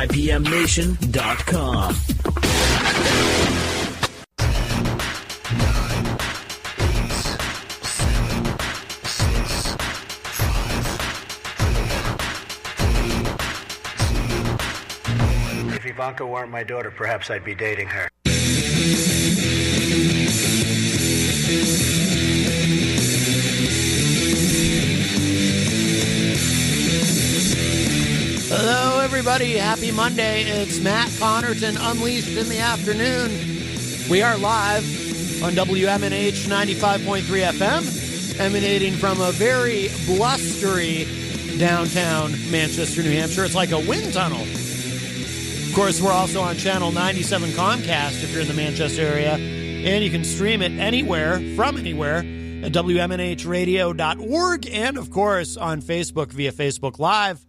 5pmnation.com. If Ivanka weren't my daughter, perhaps I'd be dating her. Hello, everybody. Happy Monday. It's Matt Connarton, Unleashed in the Afternoon. We are live on WMNH 95.3 FM, emanating from a very blustery downtown Manchester, New Hampshire. It's like a wind tunnel. Of course, we're also on Channel 97 Comcast if you're in the Manchester area, and you can stream it anywhere, from anywhere, at WMNHradio.org, and, of course, on Facebook via Facebook Live.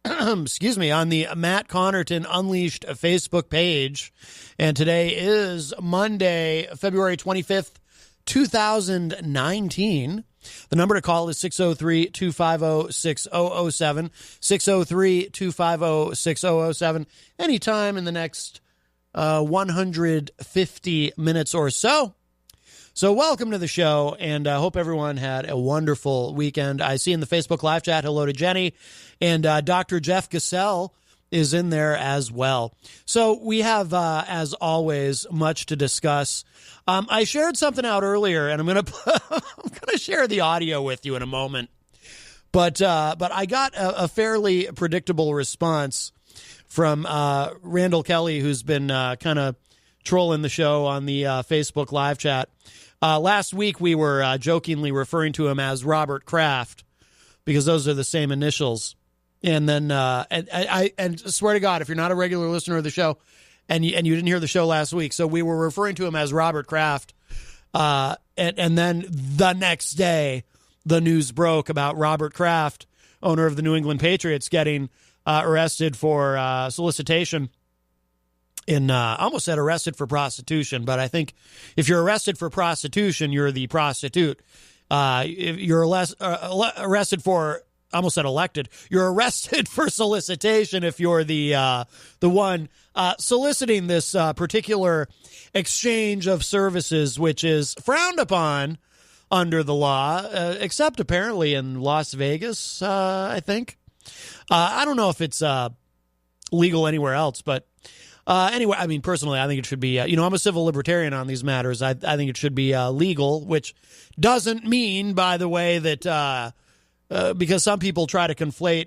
Excuse me, on the Matt Connarton Unleashed Facebook page. And today is Monday, February 25th, 2019. The number to call is 603-250-6007, 603-250-6007, anytime in the next 150 minutes or so. So welcome to the show, and I hope everyone had a wonderful weekend. I see in the Facebook live chat, hello to Jenny, and Dr. Jeff Gassell is in there as well. So we have, as always, much to discuss. I shared something out earlier, and I'm going to share the audio with you in a moment. But I got a fairly predictable response from Randall Kelly, who's been kind of trolling the show on the Facebook live chat. Last week, we were jokingly referring to him as Robert Kraft because those are the same initials. And then, and swear to God, if you're not a regular listener of the show and you didn't hear the show last week, so we were referring to him as Robert Kraft. And then the next day, the news broke about Robert Kraft, owner of the New England Patriots, getting arrested for solicitation. I almost said arrested for prostitution, but I think if you're arrested for prostitution, you're the prostitute. If you're arrested for, I almost said elected, you're arrested for solicitation if you're the one soliciting this particular exchange of services, which is frowned upon under the law, except apparently in Las Vegas, I think. I don't know if it's legal anywhere else, but anyway, I mean, personally, I think it should be, I'm a civil libertarian on these matters. I think it should be legal, which doesn't mean, by the way, that because some people try to conflate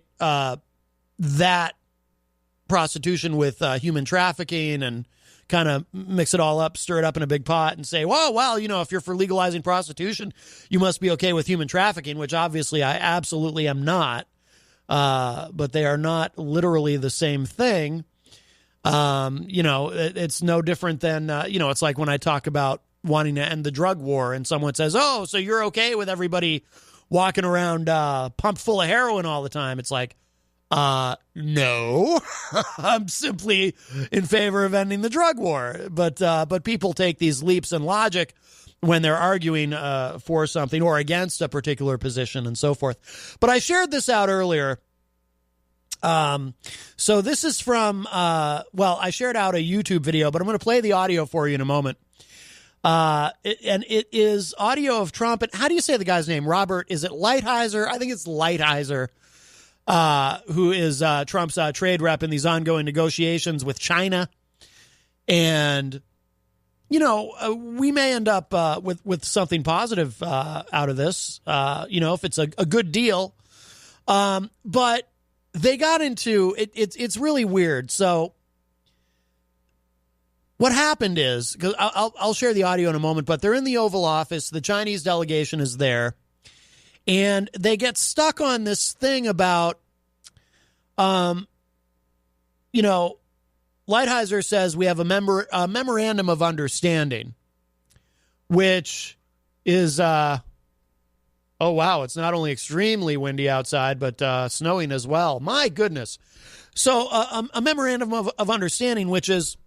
that prostitution with human trafficking and kind of mix it all up, stir it up in a big pot and say, well, if you're for legalizing prostitution, you must be okay with human trafficking, which obviously I absolutely am not. But they are not literally the same thing. It's no different than, it's like when I talk about wanting to end the drug war and someone says, oh, so you're okay with everybody walking around pumped full of heroin all the time. It's like, no, I'm simply in favor of ending the drug war. But people take these leaps in logic when they're arguing for something or against a particular position and so forth. But I shared this out earlier. So this is from, I shared out a YouTube video, but I'm going to play the audio for you in a moment. It is audio of Trump. And how do you say the guy's name? Robert, is it Lighthizer? I think it's Lighthizer, who is, Trump's, trade rep in these ongoing negotiations with China. And, we may end up, with something positive, out of this, if it's a good deal. But they got into it. It's really weird. So what happened is, because I'll share the audio in a moment, but they're in the Oval Office. The Chinese delegation is there, and they get stuck on this thing about, Lighthizer says we have a memorandum of understanding, which is, oh, wow, it's not only extremely windy outside, but snowing as well. My goodness. So a memorandum of understanding, which is,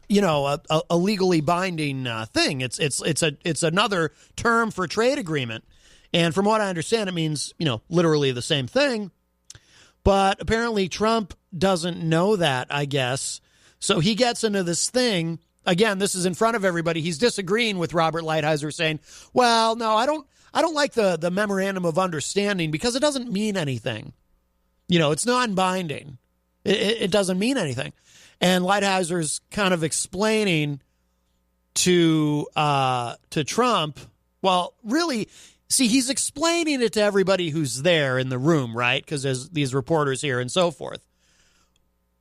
a legally binding thing. It's another term for trade agreement. And from what I understand, it means, literally the same thing. But apparently Trump doesn't know that, I guess. So he gets into this thing. Again, this is in front of everybody. He's disagreeing with Robert Lighthizer, saying, well, no, I don't like the memorandum of understanding because it doesn't mean anything. It's non-binding. It doesn't mean anything. And Lighthizer's kind of explaining to Trump, well, really, see, he's explaining it to everybody who's there in the room, right? Because there's these reporters here and so forth.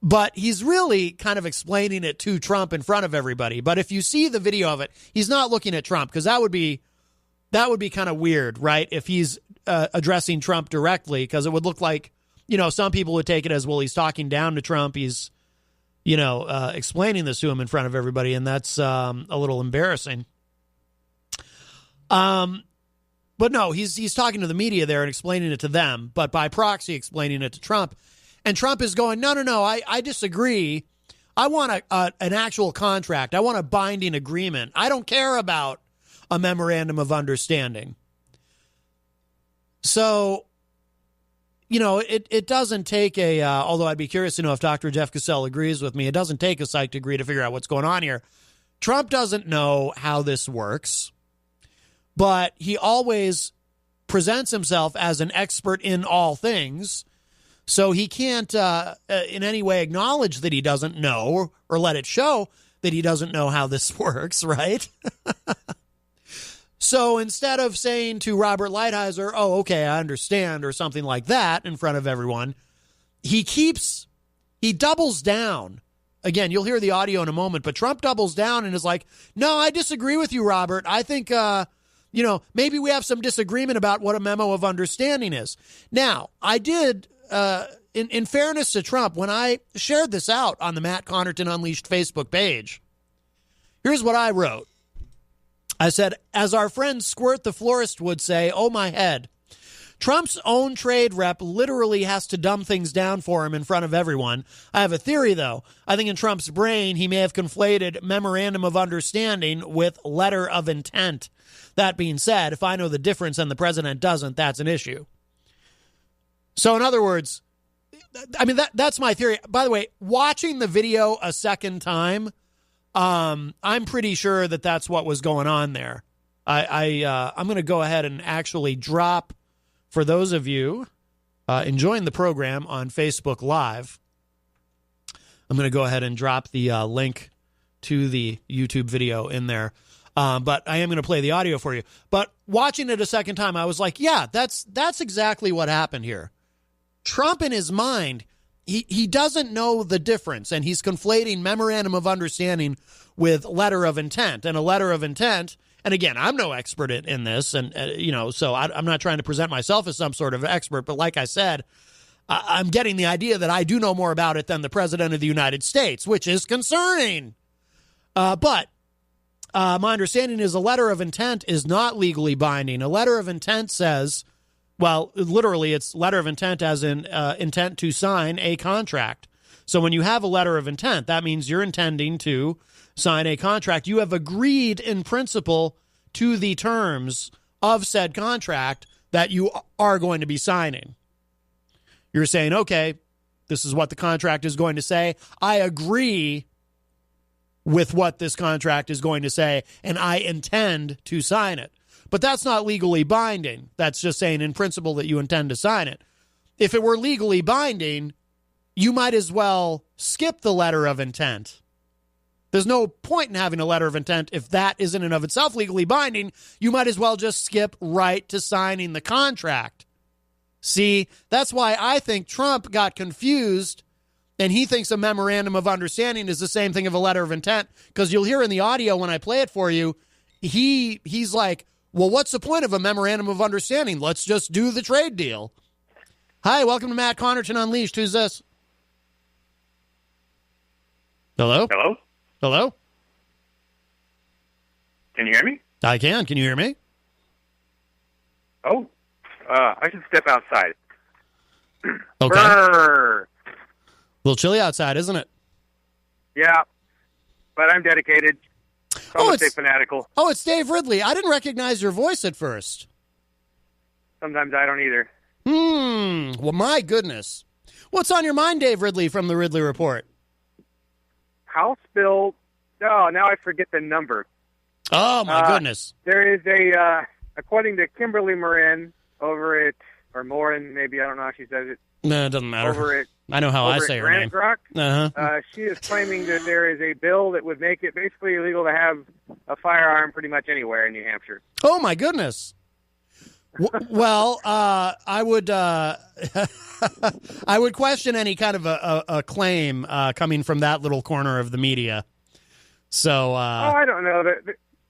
But he's really kind of explaining it to Trump in front of everybody. But if you see the video of it, he's not looking at Trump, because that would be kind of weird, right? If he's addressing Trump directly, because it would look like, some people would take it as, well, he's talking down to Trump. He's, explaining this to him in front of everybody, and that's a little embarrassing. But no, he's talking to the media there and explaining it to them, but by proxy explaining it to Trump. And Trump is going, no, I disagree. I want an actual contract. I want a binding agreement. I don't care about a memorandum of understanding. So, it doesn't take although I'd be curious to know if Dr. Jeff Cassell agrees with me, it doesn't take a psych degree to figure out what's going on here. Trump doesn't know how this works, but he always presents himself as an expert in all things. So he can't in any way acknowledge that he doesn't know or let it show that he doesn't know how this works, right? So instead of saying to Robert Lighthizer, oh, okay, I understand, or something like that in front of everyone, he doubles down. Again, you'll hear the audio in a moment, but Trump doubles down and is like, no, I disagree with you, Robert. I think, maybe we have some disagreement about what a memo of understanding is. Now, I did... in fairness to Trump, when I shared this out on the Matt Connarton Unleashed Facebook page, here's what I wrote. I said, as our friend Squirt the Florist would say, oh my head. Trump's own trade rep literally has to dumb things down for him in front of everyone. I have a theory, though. I think in Trump's brain, he may have conflated memorandum of understanding with letter of intent. That being said, if I know the difference and the president doesn't, that's an issue. So in other words, I mean, that's my theory. By the way, watching the video a second time, I'm pretty sure that that's what was going on there. I'm going to go ahead and actually drop, for those of you enjoying the program on Facebook Live, I'm going to go ahead and drop the link to the YouTube video in there. But I am going to play the audio for you. But watching it a second time, I was like, yeah, that's exactly what happened here. Trump, in his mind, he doesn't know the difference, and he's conflating memorandum of understanding with letter of intent. And a letter of intent, and again, I'm no expert in this, and so I'm not trying to present myself as some sort of expert, but like I said, I'm getting the idea that I do know more about it than the President of the United States, which is concerning. But my understanding is a letter of intent is not legally binding. A letter of intent says... Well, literally, it's letter of intent as in intent to sign a contract. So when you have a letter of intent, that means you're intending to sign a contract. You have agreed in principle to the terms of said contract that you are going to be signing. You're saying, okay, this is what the contract is going to say. I agree with what this contract is going to say, and I intend to sign it. But that's not legally binding. That's just saying in principle that you intend to sign it. If it were legally binding, you might as well skip the letter of intent. There's no point in having a letter of intent if that isn't in and of itself legally binding. You might as well just skip right to signing the contract. See, that's why I think Trump got confused, and he thinks a memorandum of understanding is the same thing of a letter of intent, because you'll hear in the audio when I play it for you, he's like, well, what's the point of a memorandum of understanding? Let's just do the trade deal. Hi, welcome to Matt Connarton Unleashed. Who's this? Hello? Hello? Hello? Can you hear me? I can. Can you hear me? Oh, I should step outside. Okay. Brrr. A little chilly outside, isn't it? Yeah, but I'm dedicated. Almost fanatical. Oh, it's Dave Ridley. I didn't recognize your voice at first. Sometimes I don't either. Well, my goodness. What's on your mind, Dave Ridley from the Ridley Report? House Bill. Oh, now I forget the number. Oh, my goodness. There is according to Kimberly Morin over at, or Morin, maybe, I don't know how she says it. No, it doesn't matter. Over at, I know how I say her name. Rock. Uh-huh. She is claiming that there is a bill that would make it basically illegal to have a firearm pretty much anywhere in New Hampshire. Oh, my goodness. Well, I would I would question any kind of a claim coming from that little corner of the media. So I don't know.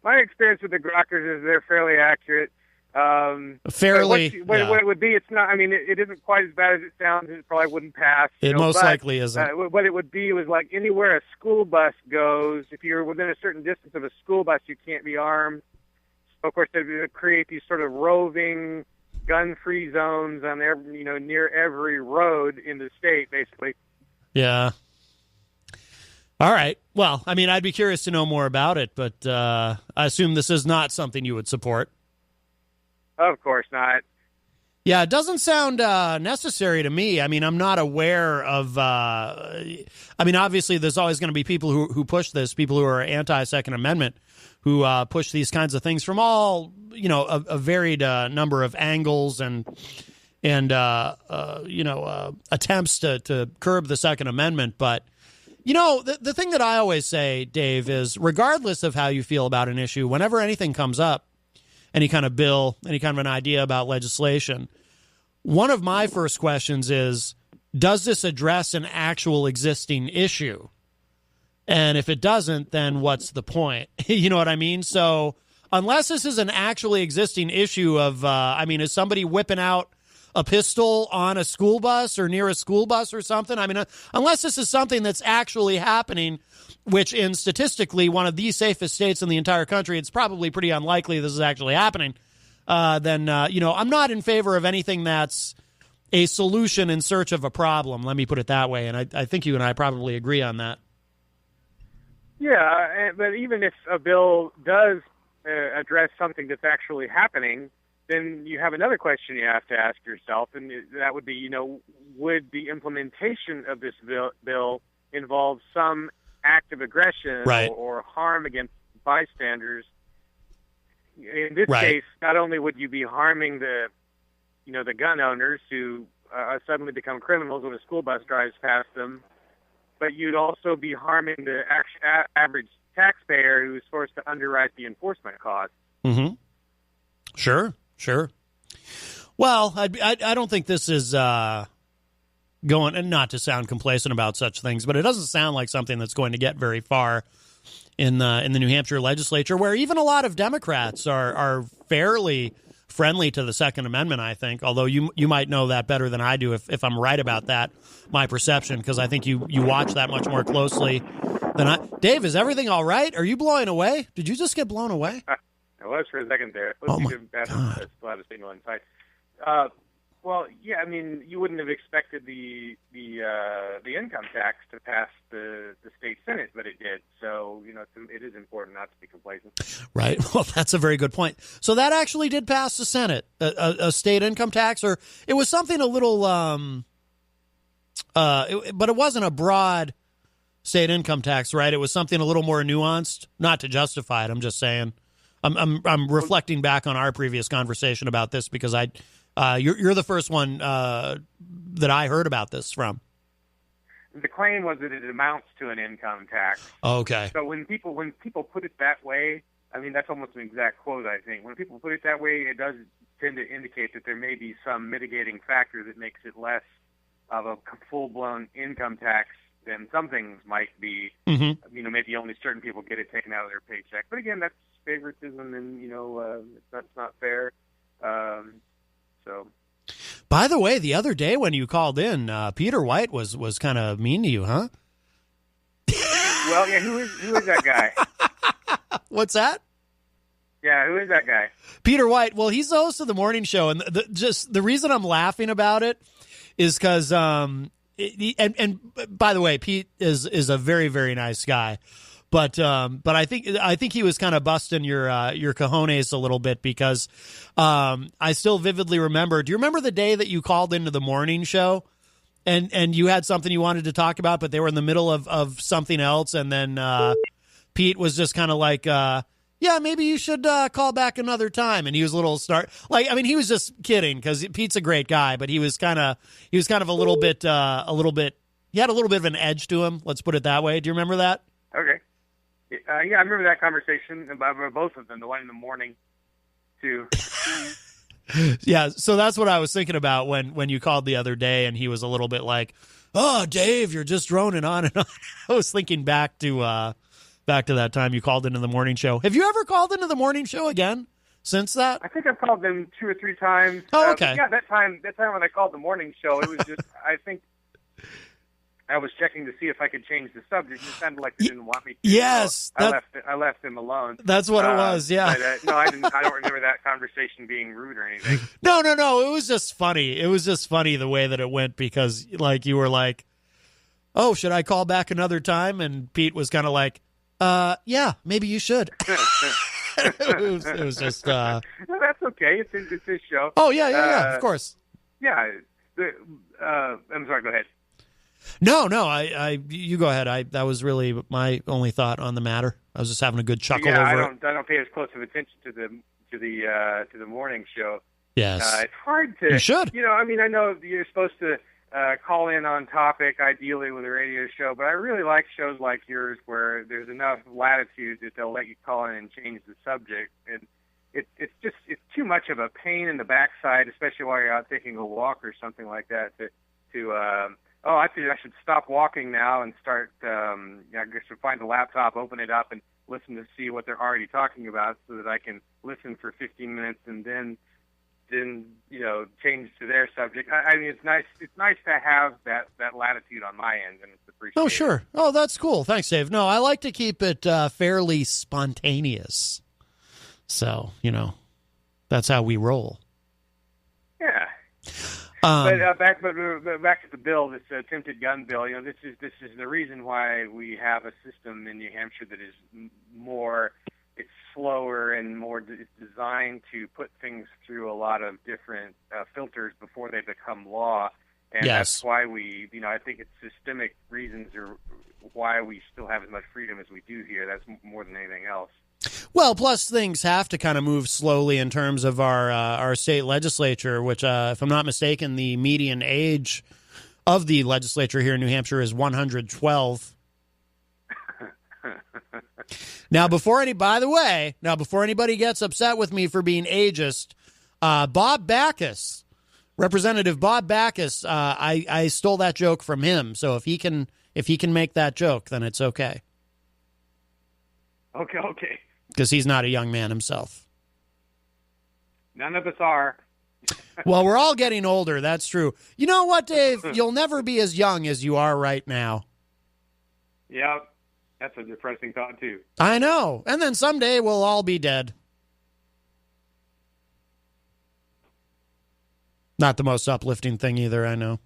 My experience with the Grokkers is they're fairly accurate. Fairly. What it would be, it's not. I mean, it isn't quite as bad as it sounds. It probably wouldn't pass. It most likely isn't. What it would be was like anywhere a school bus goes. If you're within a certain distance of a school bus, you can't be armed. So of course, they would create these sort of roving, gun-free zones on near every road in the state, basically. Yeah. All right. Well, I mean, I'd be curious to know more about it, but I assume this is not something you would support. Of course not. Yeah, it doesn't sound necessary to me. I mean, I'm not aware of... I mean, obviously, there's always going to be people who push this, people who are anti-Second Amendment, who push these kinds of things from all, a varied number of angles and attempts to curb the Second Amendment. But, the thing that I always say, Dave, is regardless of how you feel about an issue, whenever anything comes up, any kind of bill, any kind of an idea about legislation, one of my first questions is, does this address an actual existing issue? And if it doesn't, then what's the point? You know what I mean? So unless this is an actually existing issue of, is somebody whipping out a pistol on a school bus or near a school bus or something? I mean, unless this is something that's actually happening, which in statistically one of the safest states in the entire country, it's probably pretty unlikely this is actually happening, then I'm not in favor of anything that's a solution in search of a problem. Let me put it that way. And I think you and I probably agree on that. Yeah, but even if a bill does address something that's actually happening, then you have another question you have to ask yourself, and that would be, would the implementation of this bill involve some act of aggression or harm against bystanders? In this case, not only would you be harming the gun owners who suddenly become criminals when a school bus drives past them, but you'd also be harming the average taxpayer who's forced to underwrite the enforcement costs. Mm-hmm. Sure. Well, I don't think this is going, and not to sound complacent about such things, but it doesn't sound like something that's going to get very far in the New Hampshire legislature, where even a lot of Democrats are fairly friendly to the Second Amendment, I think, although you might know that better than I do if I'm right about that, my perception, because I think you watch that much more closely than I. Dave, is everything all right? Are you blowing away? Did you just get blown away? I was for a second there. Oh, my God. Still have a signal inside. Well, yeah, I mean, you wouldn't have expected the income tax to pass the state Senate, but it did. So, it is important not to be complacent. Right. Well, that's a very good point. So that actually did pass the Senate, a state income tax, or it was something a little, but it wasn't a broad state income tax, right? It was something a little more nuanced. Not to justify it, I'm just saying. I'm reflecting back on our previous conversation about this because you're the first one that I heard about this from. The claim was that it amounts to an income tax. Okay. So when people put it that way, I mean, that's almost an exact quote, I think. When people put it that way, it does tend to indicate that there may be some mitigating factor that makes it less of a full-blown income tax than some things might be. Mm-hmm. Maybe only certain people get it taken out of their paycheck. But again, that's favoritism, and that's not fair. So. By the way, the other day when you called in, Peter White was kind of mean to you, huh? Well, yeah. Who is that guy? What's that? Yeah, who is that guy? Peter White. Well, he's the host of the morning show, and the reason I'm laughing about it is because and by the way, Pete is a very, very nice guy. But I think he was kind of busting your cojones a little bit because I still vividly remember. Do you remember the day that you called into the morning show and you had something you wanted to talk about, but they were in the middle of something else, and then Pete was just kind of like, yeah, maybe you should call back another time. And he was a little he was just kidding, because Pete's a great guy, but he was kind of a little bit, he had a little bit of an edge to him. Let's put it that way. Do you remember that? Okay. Yeah, I remember that conversation about both of them, the one in the morning, too. Yeah, so that's what I was thinking about when you called the other day, and he was a little bit like, oh, Dave, you're just droning on and on. I was thinking back to that time you called into the morning show. Have you ever called into the morning show again since that? I think I've called them 2 or 3 times. Oh, okay. Yeah, that time when I called the morning show, it was just, I think I was checking to see if I could change the subject. It sounded like they didn't want me to. Yes. So I left them alone. That's what it was, yeah. But, no, I don't remember that conversation being rude or anything. No. It was just funny. It was just funny the way that it went, because you were like, oh, should I call back another time? And Pete was kind of like, yeah, maybe you should. it was just... No, that's okay. It's his show. Oh, yeah, of course. Yeah. I'm sorry, go ahead. No, you go ahead. That was really my only thought on the matter. I was just having a good chuckle over it. I don't pay as close of attention to the morning show. Yes. It's hard to... You should. I know you're supposed to call in on topic, ideally, with a radio show, but I really like shows like yours where there's enough latitude that they'll let you call in and change the subject. And it's too much of a pain in the backside, especially while you're out taking a walk or something like that, I think I should stop walking now and start, I should find the laptop, open it up, and listen to see what they're already talking about, so that I can listen for 15 minutes and then change to their subject. I mean, it's nice to have that latitude on my end, and it's appreciated. Oh, sure. Oh, that's cool. Thanks, Dave. No, I like to keep it fairly spontaneous. So, that's how we roll. Yeah. But back to the bill, this attempted gun bill. This is the reason why we have a system in New Hampshire that is it's slower and more designed to put things through a lot of different filters before they become law. And yes. That's why I think it's systemic reasons or why we still have as much freedom as we do here. That's more than anything else. Well, plus things have to kind of move slowly in terms of our state legislature, which, if I'm not mistaken, the median age of the legislature here in New Hampshire is 112. Now, before anybody gets upset with me for being ageist, Representative Bob Backus, I stole that joke from him. So if he can make that joke, then it's okay. Okay. Because he's not a young man himself. None of us are. Well, we're all getting older. That's true. You know what, Dave? You'll never be as young as you are right now. Yeah, that's a depressing thought, too. I know. And then someday we'll all be dead. Not the most uplifting thing either, I know.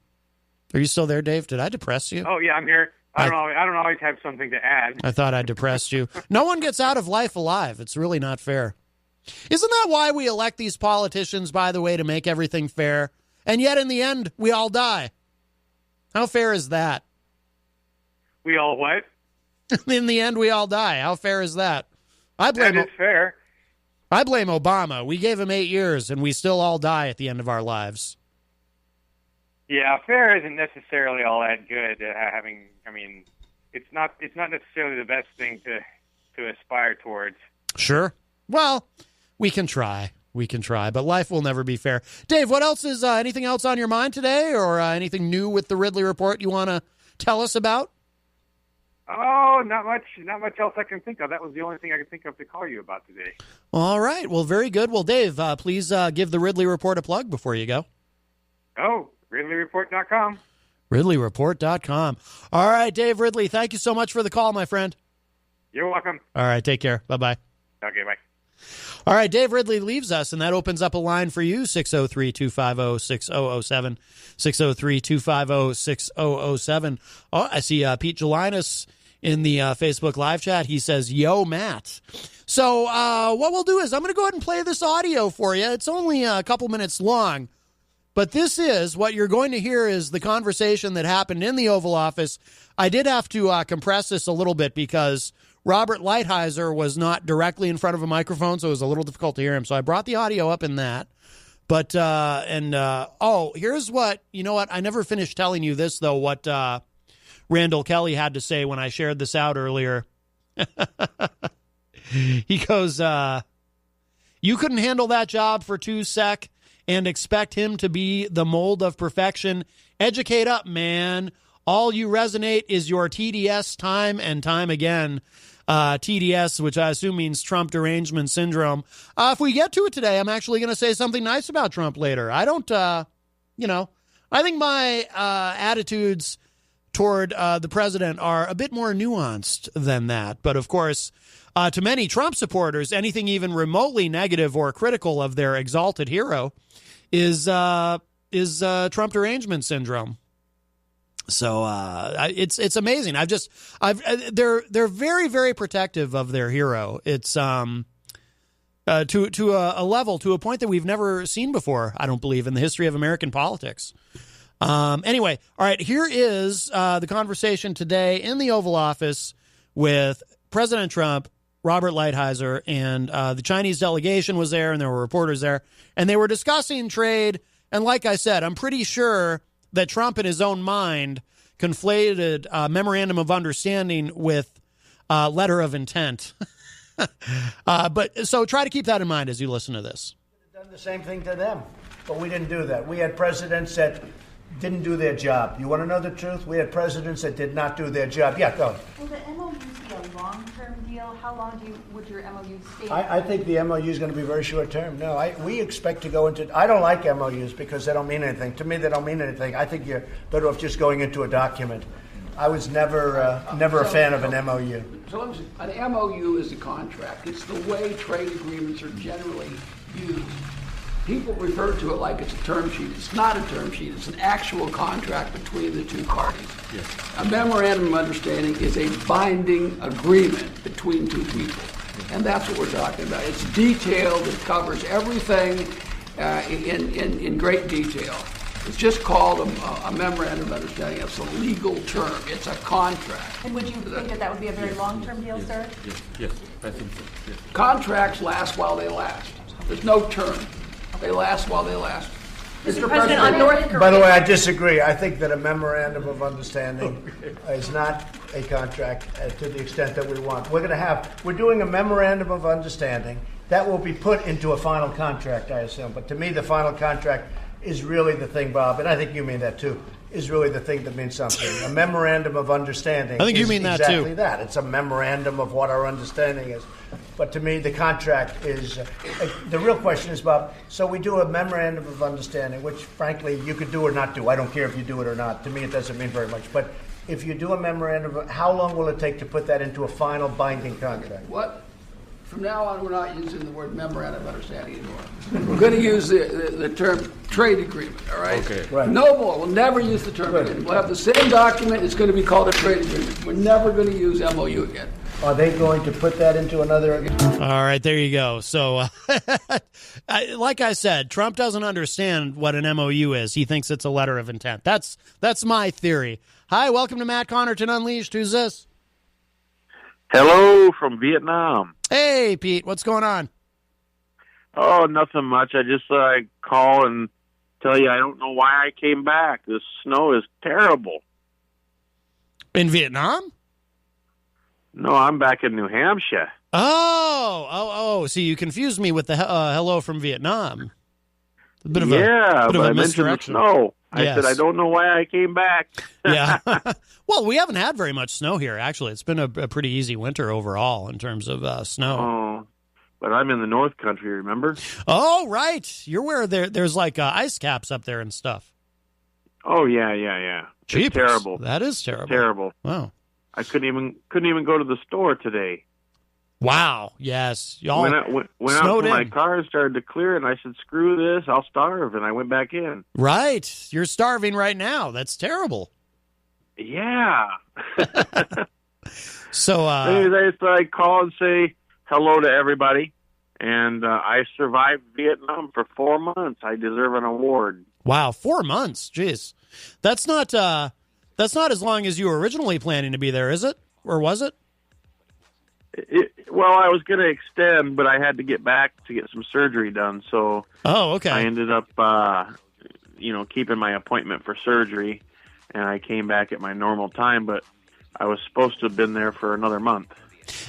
Are you still there, Dave? Did I depress you? Oh, yeah, I'm here. I don't always have something to add. I thought I depressed you. No one gets out of life alive. It's really not fair. Isn't that why we elect these politicians, by the way, to make everything fair? And yet, in the end, we all die. How fair is that? We all what? In the end, we all die. How fair is that? That is fair. I blame Obama. We gave him 8 years, and we still all die at the end of our lives. Yeah, fair isn't necessarily all that good. It's not necessarily the best thing to aspire towards. Sure. Well, we can try. But life will never be fair. Dave, what else is anything else on your mind today, or anything new with the Ridley Report you want to tell us about? Oh, not much else I can think of. That was the only thing I could think of to call you about today. All right. Well, very good. Well, Dave, please give the Ridley Report a plug before you go. Oh, RidleyReport.com. RidleyReport.com. All right, Dave Ridley, thank you so much for the call, my friend. You're welcome. All right, take care. Bye-bye. Okay, bye. All right, Dave Ridley leaves us, and that opens up a line for you, 603-250-6007, 603-250-6007. Oh, I see Pete Galinis in the Facebook live chat. He says, yo, Matt. So what we'll do is I'm going to go ahead and play this audio for you. It's only a couple minutes long, But this is what you're going to hear is the conversation that happened in the Oval Office. I did have to compress this a little bit because Robert Lighthizer was not directly in front of a microphone, so it was a little difficult to hear him. So I brought the audio up in that. But, here's what, you know what? I never finished telling you this, though, what Randall Kelly had to say when I shared this out earlier. He goes, you couldn't handle that job for 2 sec and expect him to be the mold of perfection. Educate up, man. All you resonate is your TDS time and time again. TDS, which I assume means Trump derangement syndrome. If we get to it today, I'm actually going to say something nice about Trump later. I don't, I think my attitudes toward the president are a bit more nuanced than that. But of course, to many Trump supporters, anything even remotely negative or critical of their exalted hero is Trump derangement syndrome. So it's amazing. They're very, very protective of their hero. It's to a level, to a point that we've never seen before, I don't believe, in the history of American politics. Anyway, all right, here is the conversation today in the Oval Office with President Trump, Robert Lighthizer, and the Chinese delegation was there, and there were reporters there, and they were discussing trade. And like I said, I'm pretty sure that Trump, in his own mind, conflated memorandum of understanding with letter of intent. But so try to keep that in mind as you listen to this. We've done the same thing to them, but we didn't do that. We had presidents that didn't do their job. You want to know the truth? We had presidents that did not do their job. Yeah, go. Will the MOUs be a long-term deal? How long would your MOU stay? I think the MOU is going to be very short-term. No, we expect to go into... I don't like MOUs because they don't mean anything. To me, they don't mean anything. I think you're better off just going into a document. I was never a fan of an MOU. So an MOU is a contract. It's the way trade agreements are generally used. People refer to it like it's a term sheet. It's not a term sheet. It's an actual contract between the two parties. Yes. A memorandum of understanding is a binding agreement between two people. And that's what we're talking about. It's detailed. It covers everything in great detail. It's just called a memorandum of understanding. It's a legal term. It's a contract. And would you think that would be a very long-term deal, sir? Yes, I think so. Yes. Contracts last while they last. There's no term. They last while they last. Mr. President, on North Korea. By the way, I disagree. I think that a memorandum of understanding is not a contract to the extent that we want. We're doing a memorandum of understanding that will be put into a final contract, I assume. But to me, the final contract is really the thing, Bob, and I think you mean that too, is really the thing that means something. A memorandum of understanding I think you mean that exactly too. That. It's a memorandum of what our understanding is. But to me, the contract is, the real question is, Bob, so we do a memorandum of understanding, which frankly you could do or not do. I don't care if you do it or not. To me, it doesn't mean very much. But if you do a memorandum, how long will it take to put that into a final binding contract? What? From now on, we're not using the word memorandum of understanding anymore. We're going to use the term trade agreement, all right? Okay. Right. No more. We'll never use the term agreement. We'll have the same document. It's going to be called a trade agreement. We're never going to use MOU again. Are they going to put that into another? All right, there you go. So, like I said, Trump doesn't understand what an MOU is. He thinks it's a letter of intent. That's my theory. Hi, welcome to Matt Connarton Unleashed. Who's this? Hello from Vietnam. Hey, Pete. What's going on? Oh, nothing much. I just call and tell you I don't know why I came back. This snow is terrible. In Vietnam? No, I'm back in New Hampshire. Oh. See, you confused me with the hello from Vietnam. A bit of but a I mentioned the misdirection. snow. I Yes. said I don't know why I came back. Yeah. Well, we haven't had very much snow here, actually. It's been a pretty easy winter overall in terms of snow. Oh, but I'm in the North Country, remember? Oh, right. You're where there's like ice caps up there and stuff. Oh, yeah. It's Jeepers. terrible. That is terrible. Terrible. Wow. I couldn't even go to the store today. Wow. Yes. Y'all Went out snowed to my in. car and started to clear, and I said, screw this, I'll starve, and I went back in. Right. You're starving right now. That's terrible. Yeah. So, Anyways, I call and say hello to everybody, and I survived Vietnam for 4 months. I deserve an award. Wow, 4 months. Jeez. That's not as long as you were originally planning to be there, is it? Or was it? Well, I was going to extend, but I had to get back to get some surgery done. So okay. I ended up, keeping my appointment for surgery, and I came back at my normal time, but I was supposed to have been there for another month.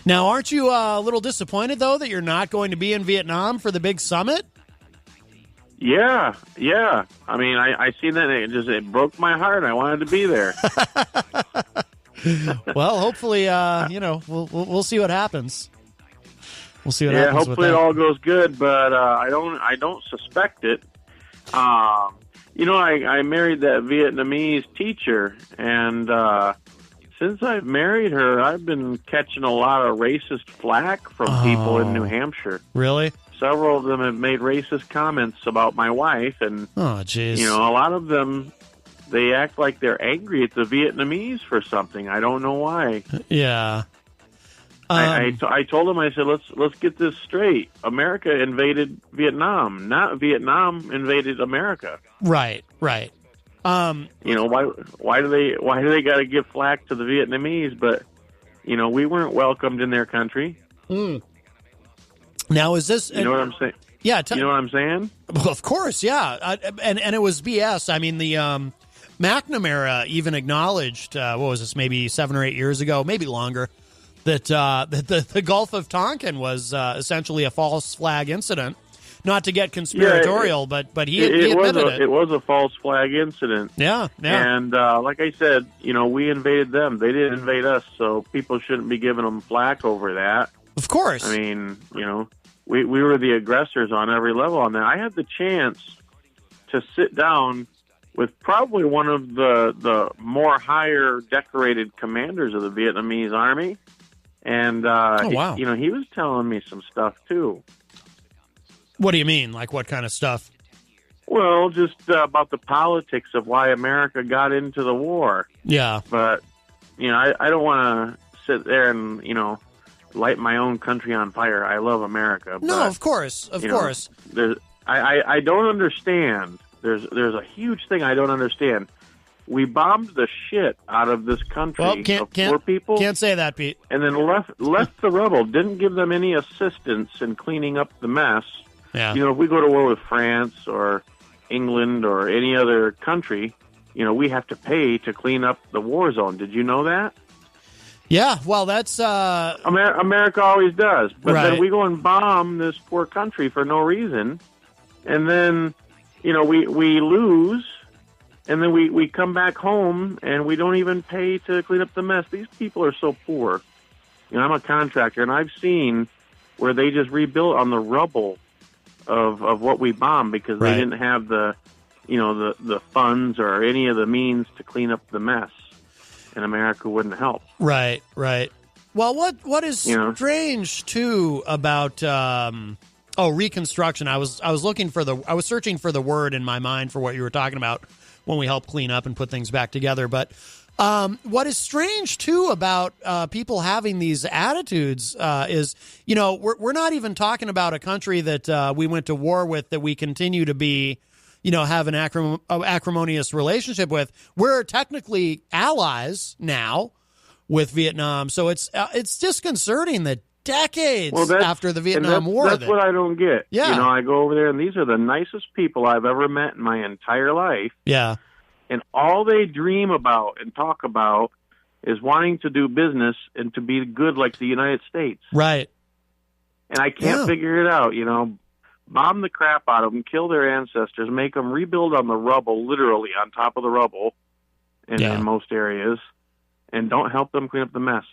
Now, aren't you a little disappointed, though, that you're not going to be in Vietnam for the big summit? Yeah. I mean, I seen that, and it broke my heart. I wanted to be there. Well, hopefully, we'll see what happens. We'll see what happens. Hopefully it all goes good, but I don't suspect it. I married that Vietnamese teacher, and since I've married her, I've been catching a lot of racist flack from people in New Hampshire. Really? Several of them have made racist comments about my wife, and jeez. A lot of them, they act like they're angry at the Vietnamese for something. I don't know why. Yeah. I told them, I said, let's get this straight. America invaded Vietnam, not Vietnam invaded America. Right. Why do they got to give flack to the Vietnamese? But we weren't welcomed in their country. Now, is this? You know what I'm saying? Yeah. You know what I'm saying? Well, of course, yeah. And it was BS. I mean, the McNamara even acknowledged. What was this? Maybe 7 or 8 years ago, maybe longer. That the Gulf of Tonkin was essentially a false flag incident. Not to get conspiratorial, but he admitted it. It was a false flag incident. Yeah. And like I said, we invaded them. They didn't invade us, so people shouldn't be giving them flack over that. Of course. I mean, we were the aggressors on every level on that. I had the chance to sit down with probably one of the more higher decorated commanders of the Vietnamese army. And, wow. he was telling me some stuff, too. What do you mean? Like what kind of stuff? Well, just about the politics of why America got into the war. Yeah. But, I don't want to sit there and, light my own country on fire. I love America. No, but, of course. Of course. I don't understand. There's a huge thing I don't understand. We bombed the shit out of this country of poor people. Can't say that, Pete. And then left the rebel. Didn't give them any assistance in cleaning up the mess. Yeah. If we go to war with France or England or any other country, we have to pay to clean up the war zone. Did you know that? Yeah. Well, that's America always does. But right. then we go and bomb this poor country for no reason, and then we lose. And then we come back home, and we don't even pay to clean up the mess. These people are so poor. I'm a contractor, and I've seen where they just rebuilt on the rubble of what we bombed because they didn't have the funds or any of the means to clean up the mess, and America wouldn't help. Right. Well, what is strange too about Reconstruction? I was searching for the word in my mind for what you were talking about when we help clean up and put things back together. But what is strange, too, about people having these attitudes is, we're not even talking about a country that we went to war with that we continue to be, have an acrimonious relationship with. We're technically allies now with Vietnam. So it's disconcerting that decades after the Vietnam War. That's what I don't get. Yeah. I go over there, and these are the nicest people I've ever met in my entire life. Yeah. And all they dream about and talk about is wanting to do business and to be good like the United States. Right. And I can't figure it out, Bomb the crap out of them, kill their ancestors, make them rebuild on the rubble, literally on top of the rubble in most areas, and don't help them clean up the mess.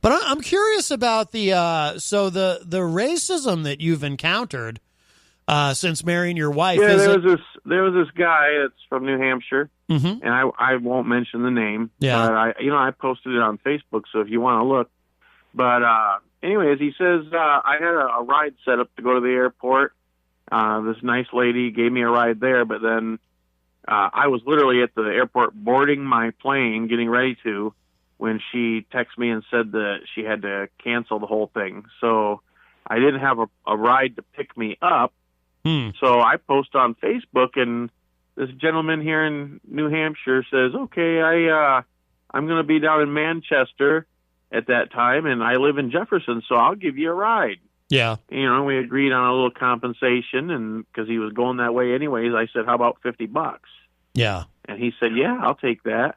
But I'm curious about the racism that you've encountered since marrying your wife. Yeah, there was this guy that's from New Hampshire, and I won't mention the name. Yeah, but I posted it on Facebook, so if you want to look. But anyways, he says I had a ride set up to go to the airport. This nice lady gave me a ride there, but then I was literally at the airport boarding my plane, getting ready to, when she texted me and said that she had to cancel the whole thing. So I didn't have a ride to pick me up. So I post on Facebook, and this gentleman here in New Hampshire says, okay, I'm going to be down in Manchester at that time, and I live in Jefferson, so I'll give you a ride. Yeah. We agreed on a little compensation, and because he was going that way anyways, I said, how about $50? Yeah. And he said, yeah, I'll take that.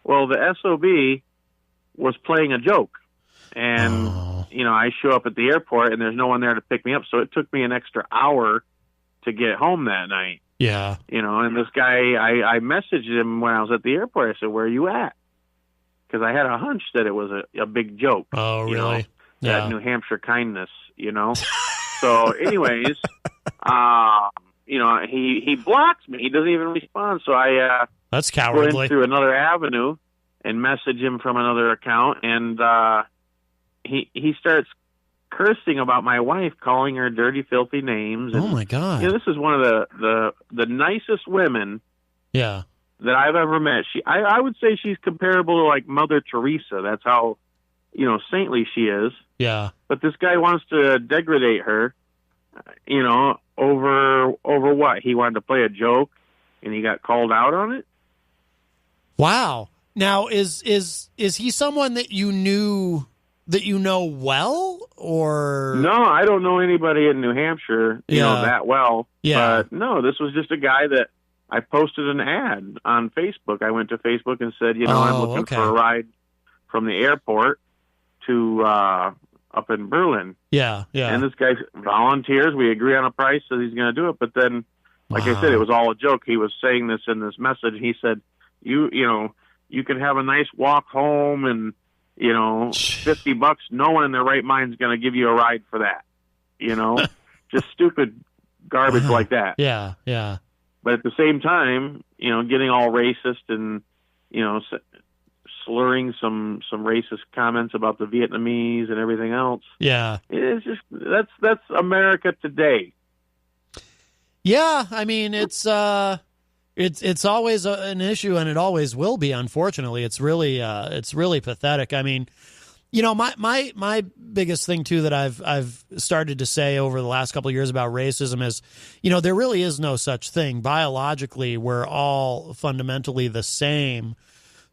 Well, the SOB was playing a joke. And, I show up at the airport, and there's no one there to pick me up, so it took me an extra hour to get home that night. Yeah. And this guy, I messaged him when I was at the airport. I said, where are you at? Because I had a hunch that it was a big joke. Oh, really? That New Hampshire kindness, So anyways, he blocks me. He doesn't even respond. So I that's go cowardly. in through another avenue and message him from another account. And he starts cursing about my wife, calling her dirty, filthy names. And, oh, my God. this is one of the nicest women Yeah. that I've ever met. I would say she's comparable to like Mother Teresa. That's how, saintly she is. Yeah. But this guy wants to degrade her, over what? He wanted to play a joke and he got called out on it? Wow. Now, is he someone that you know well, or? No, I don't know anybody in New Hampshire, that well. Yeah. But no, this was just a guy that I posted an ad on Facebook. I went to Facebook and said, I'm looking for a ride from the airport to up in Berlin. Yeah, yeah. And this guy volunteers. We agree on a price, so he's going to do it. But then, like I said, it was all a joke. He was saying this in this message. He said, you can have a nice walk home and, $50. No one in their right mind is going to give you a ride for that. Just stupid garbage like that. Yeah, yeah. But at the same time, getting all racist and, slurring some racist comments about the Vietnamese and everything else. Yeah. It's just, that's America today. Yeah. I mean, it's always an issue, and it always will be, unfortunately. It's really pathetic. I mean, my biggest thing too that I've started to say over the last couple of years about racism is, there really is no such thing. Biologically, we're all fundamentally the same.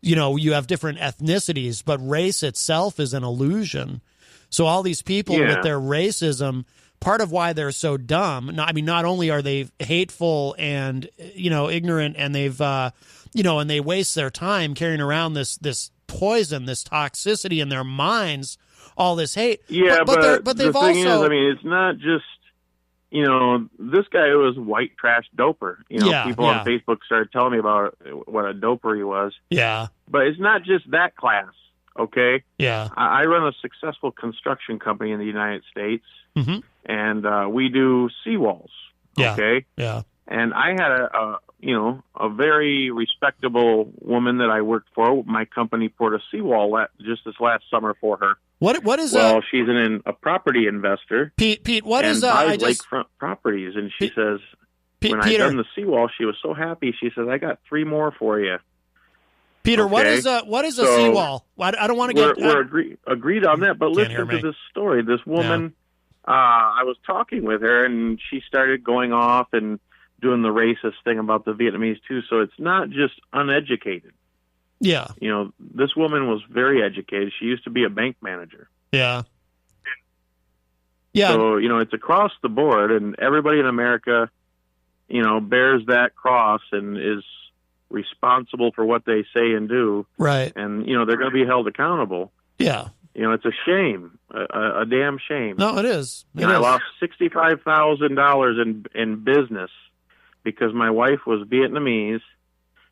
You have different ethnicities, but race itself is an illusion. So all these people with their racism, part of why they're so dumb, not only are they hateful and, ignorant, and they've, and they waste their time carrying around this poison, this toxicity in their minds, all this hate. Yeah, but they've the thing is, it's not just, this guy was white trash doper. People on Facebook started telling me about what a doper he was. Yeah. But it's not just that class, okay? Yeah. I run a successful construction company in the United States, mm-hmm. and we do seawalls, okay? Yeah. And I had a very respectable woman that I worked for. My company poured a seawall just this last summer for her. What is Well, she's a property investor. Pete, what is buys lakefront properties, and she says when I done the seawall, she was so happy. She says, "I got 3 more for you." Peter, okay? what is a seawall? I don't want to get. We're agreed on that, but listen to this story. This woman, I was talking with her, and she started going off and doing the racist thing about the Vietnamese too. So it's not just uneducated. Yeah. This woman was very educated. She used to be a bank manager. Yeah. Yeah. So, it's across the board, and everybody in America, bears that cross and is responsible for what they say and do. Right. And, they're going to be held accountable. Yeah. It's a shame, a damn shame. No, it is. I lost $65,000 in business because my wife was Vietnamese,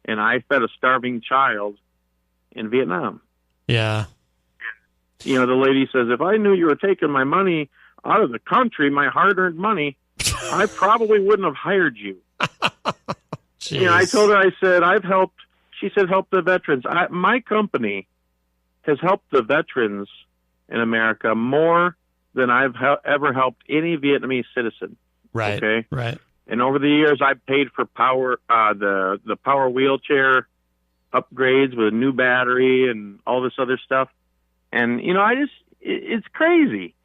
and I fed a starving child in Vietnam. Yeah. The lady says, if I knew you were taking my money out of the country, my hard-earned money, I probably wouldn't have hired you. I told her, I said, she said, help the veterans. My company has helped the veterans in America more than I've ever helped any Vietnamese citizen. Right. Okay. Right. And over the years, I've paid for the power wheelchair upgrades with a new battery and all this other stuff. And, it's crazy.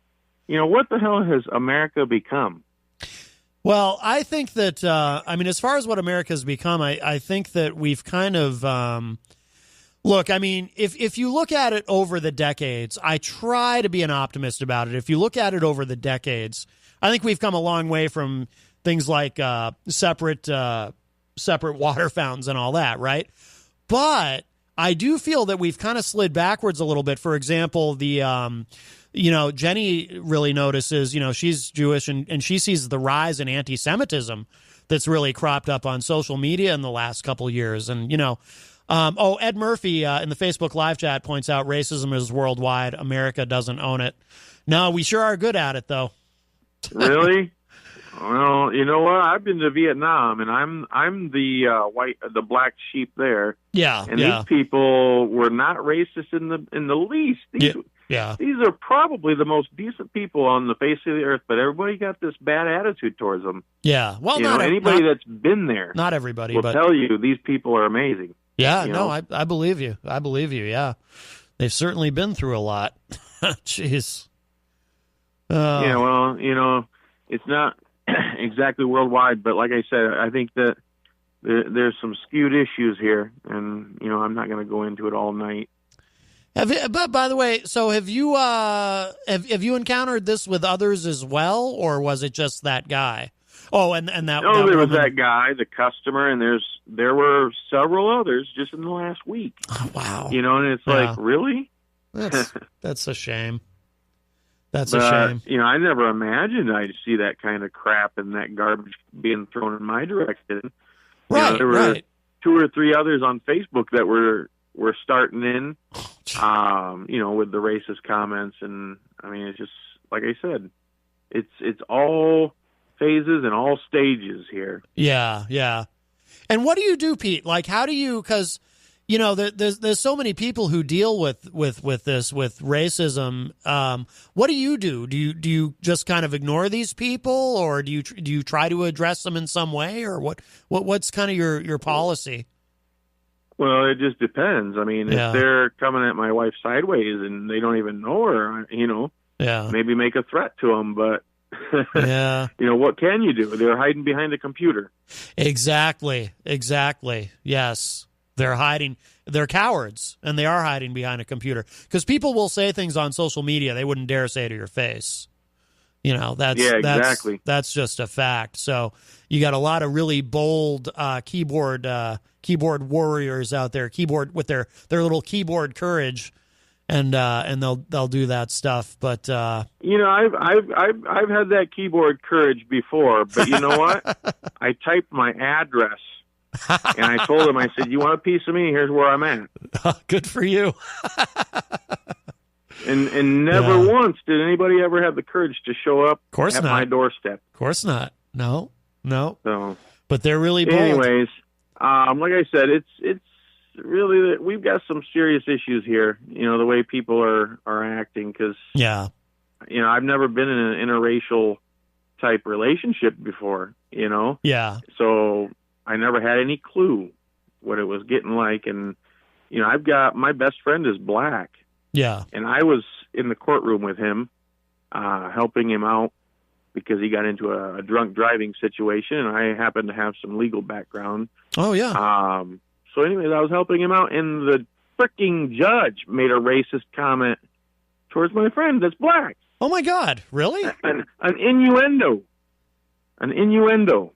What the hell has America become? Well, I think that, as far as what America's become, I think that we've kind of, look, if you look at it over the decades, I try to be an optimist about it. If you look at it over the decades, I think we've come a long way from things like separate water fountains and all that, right? But I do feel that we've kind of slid backwards a little bit. For example, Jenny really notices, she's Jewish and she sees the rise in anti-Semitism that's really cropped up on social media in the last couple years. And, Ed Murphy in the Facebook live chat points out racism is worldwide. America doesn't own it. No, we sure are good at it, though. Really? Well, you know what? I've been to Vietnam, and I'm the black sheep there. Yeah, and these people were not racist in the least. These are probably the most decent people on the face of the earth, but everybody got this bad attitude towards them. Yeah, well, anybody that's been there, not everybody, will but tell you these people are amazing. Yeah, I believe you. I believe you. Yeah, they've certainly been through a lot. Jeez. Yeah, well, it's not exactly worldwide, but like I said, I think that there's some skewed issues here, and I'm not going to go into it all night. But by the way, so have you encountered this with others as well, or was it just that guy? Oh, and that. No, there was that guy, the customer, and there were several others just in the last week. Oh, wow. And it's like, really? That's a shame. That's a shame. I never imagined I'd see that kind of crap and that garbage being thrown in my direction. Right, there were 2 or 3 others on Facebook that were starting in, with the racist comments, and it's just like I said, it's all phases and all stages here. Yeah, yeah. And what do you do, Pete? Like, how do you? Because there's so many people who deal with this, with racism. What do you do? Do you just kind of ignore these people, or do you try to address them in some way, or what's kind of your policy? Well, it just depends. If they're coming at my wife sideways and they don't even know her, maybe make a threat to them. But yeah, what can you do? They're hiding behind a computer. Exactly. Yes. They're hiding. They're cowards, and they are hiding behind a computer. Because people will say things on social media they wouldn't dare say to your face. Exactly. That's just a fact. So you got a lot of really bold keyboard warriors out there, with their little keyboard courage, and they'll do that stuff. But I've had that keyboard courage before. But you know what? I typed my address. And I told him, I said, "You want a piece of me? Here's where I'm at." Good for you. and never once did anybody ever have the courage to show up at my doorstep. Of course not. No. So, but they're really bold. Anyways, like I said, it's really we've got some serious issues here. The way people are acting, because I've never been in an interracial type relationship before. Yeah. So I never had any clue what it was getting like. And, I've got my best friend is black. Yeah. And I was in the courtroom with him, helping him out because he got into a drunk driving situation. And I happened to have some legal background. Oh, yeah. So anyways, I was helping him out, and the freaking judge made a racist comment towards my friend that's black. Oh, my God. Really? An innuendo. An innuendo.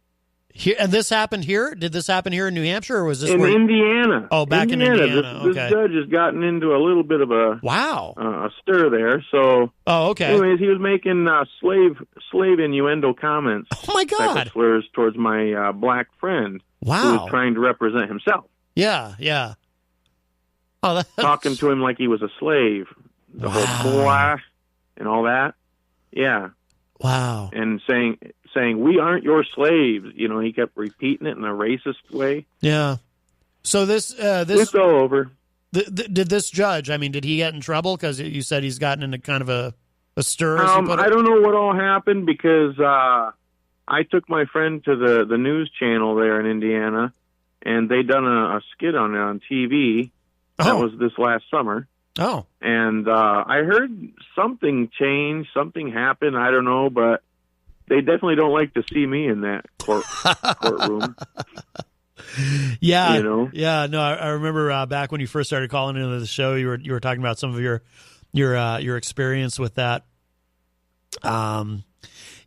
Here, and this happened here? Did this happen here in New Hampshire, or was this in Indiana? Oh, back in Indiana. This judge has gotten into a little bit of a a stir there. So, okay. Anyways, he was making slave innuendo comments. Oh my God! Type of slurs towards my black friend. Wow. Who was trying to represent himself. Yeah. Oh, that's... talking to him like he was a slave. The whole boy and all that. Yeah. Wow. And saying we aren't your slaves. He kept repeating it in a racist way. Yeah. So this it's all over. Did this judge? Did he get in trouble because you said he's gotten into kind of a stir? I don't know what all happened because I took my friend to the news channel there in Indiana, and they done a skit on it on TV. That was this last summer. Oh. And I heard something changed, something happened. I don't know, but they definitely don't like to see me in that courtroom. Yeah, you know. Yeah, no, I remember back when you first started calling into the show, you were talking about some of your experience with that.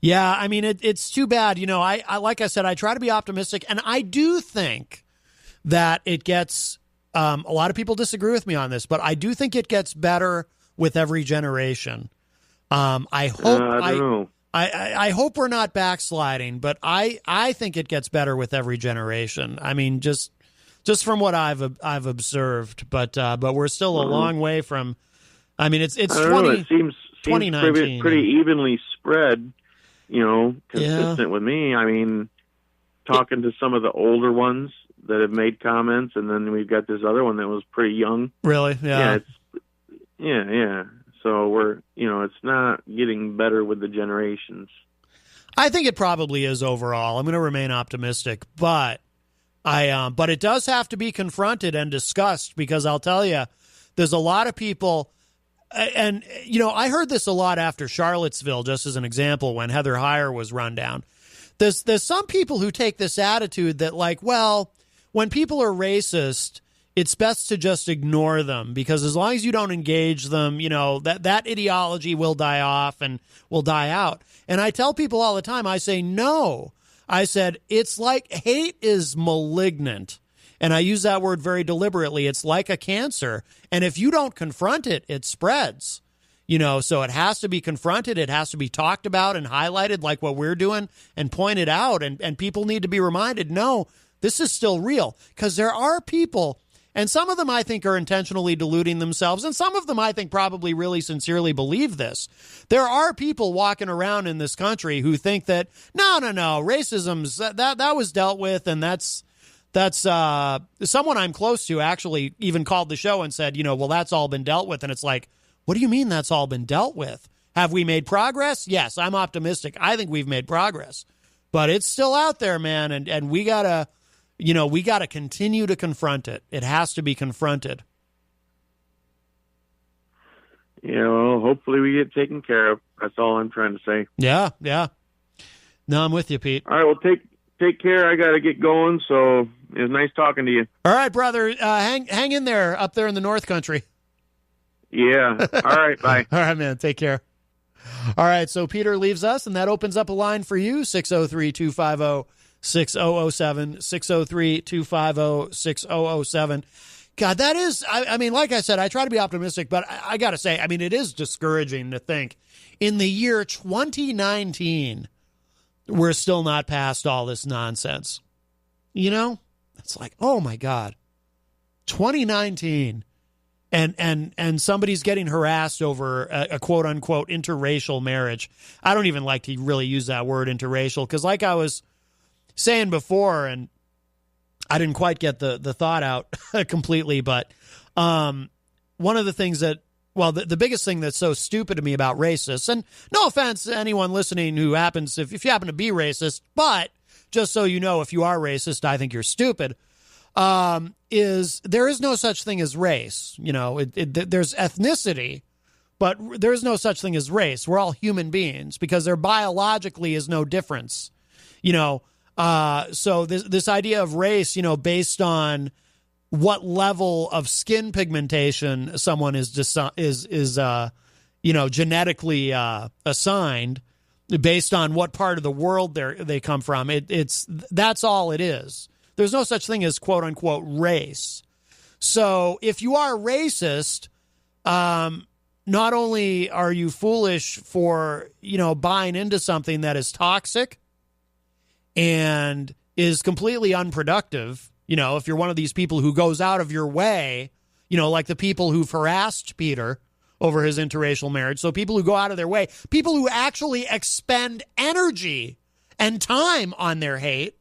Yeah, I mean, it's too bad. You know, I like I said, I try to be optimistic, and I do think that it gets. A lot of people disagree with me on this, but I do think it gets better with every generation. I hope. I don't know. I hope we're not backsliding, but I think it gets better with every generation. I mean, just from what I've observed, but we're still a long way from. I mean, it's 20. It seems 2019. pretty evenly spread. You know, consistent with me. I mean, talking to some of the older ones that have made comments, and then we've got this other one that was pretty young. Really? Yeah. Yeah. So we're, it's not getting better with the generations. I think it probably is overall. I'm going to remain optimistic, but but it does have to be confronted and discussed, because I'll tell you, there's a lot of people, and I heard this a lot after Charlottesville, just as an example, when Heather Heyer was run down. There's some people who take this attitude that, like, well, when people are racist, it's best to just ignore them, because as long as you don't engage them, that ideology will die off and will die out. And I tell people all the time, I say, no. I said, it's like hate is malignant. And I use that word very deliberately. It's like a cancer. And if you don't confront it, it spreads. So it has to be confronted. It has to be talked about and highlighted, like what we're doing, and pointed out. And people need to be reminded, no, this is still real, because there are people, and some of them I think are intentionally deluding themselves, and some of them I think probably really sincerely believe this. There are people walking around in this country who think that, no, racism's, that was dealt with, and that's someone I'm close to actually even called the show and said, well, that's all been dealt with. And it's like, what do you mean that's all been dealt with? Have we made progress? Yes, I'm optimistic. I think we've made progress, but it's still out there, man, and we gotta. We got to continue to confront it. It has to be confronted. Hopefully we get taken care of. That's all I'm trying to say. Yeah. No, I'm with you, Pete. All right, well, take care. I got to get going, so it was nice talking to you. All right, brother. Hang in there up there in the North Country. Yeah. All right, bye. All right, man. Take care. All right, so Peter leaves us, and that opens up a line for you, 603-250-6007, 603-250-6007. God, that is, I mean, like I said, I try to be optimistic, but I got to say, I mean, it is discouraging to think in the year 2019, we're still not past all this nonsense. It's like, oh my God, 2019, and somebody's getting harassed over a quote unquote interracial marriage. I don't even like to really use that word, interracial, because like I was saying before, and I didn't quite get the thought out completely, but one of the things that, well, the biggest thing that's so stupid to me about racists, and no offense to anyone listening who happens, if you happen to be racist, but just so you know, if you are racist, I think you're stupid, is there is no such thing as race. There's ethnicity, but there's no such thing as race. We're all human beings, because there biologically is no difference, So this idea of race, based on what level of skin pigmentation someone is genetically assigned, based on what part of the world they come from, that's all it is. There's no such thing as quote unquote race. So if you are racist, not only are you foolish for buying into something that is toxic and is completely unproductive, if you're one of these people who goes out of your way, like the people who've harassed Peter over his interracial marriage. So people who go out of their way, people who actually expend energy and time on their hate.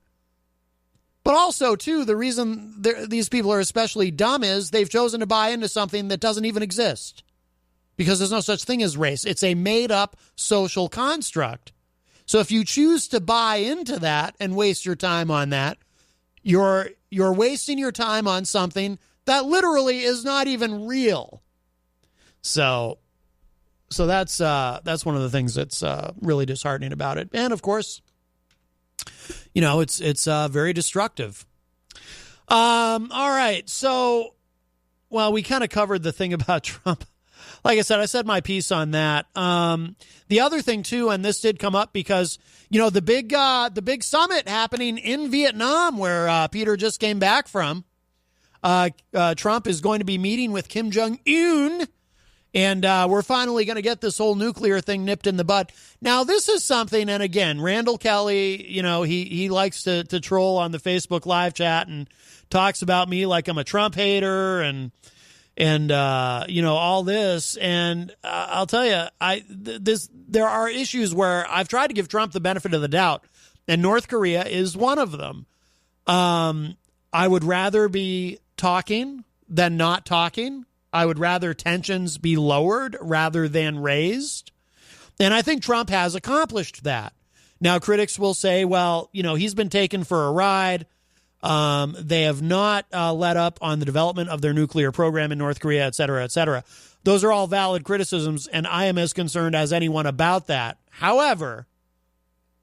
But also, too, the reason these people are especially dumb is they've chosen to buy into something that doesn't even exist, because there's no such thing as race. It's a made-up social construct. So if you choose to buy into that and waste your time on that, you're wasting your time on something that literally is not even real. So So that's one of the things that's really disheartening about it. And of course, it's very destructive. All right. So, well, we kind of covered the thing about Trump. Like I said my piece on that. The other thing too, and this did come up because, the big summit happening in Vietnam where Peter just came back from, Trump is going to be meeting with Kim Jong-un, and we're finally going to get this whole nuclear thing nipped in the bud. Now, this is something, and again, Randall Kelly, he likes to troll on the Facebook live chat and talks about me like I'm a Trump hater and all this. And I'll tell you, there are issues where I've tried to give Trump the benefit of the doubt, and North Korea is one of them. I would rather be talking than not talking. I would rather tensions be lowered rather than raised. And I think Trump has accomplished that. Now, critics will say, well, he's been taken for a ride. They have not let up on the development of their nuclear program in North Korea, et cetera, et cetera. Those are all valid criticisms, and I am as concerned as anyone about that. However,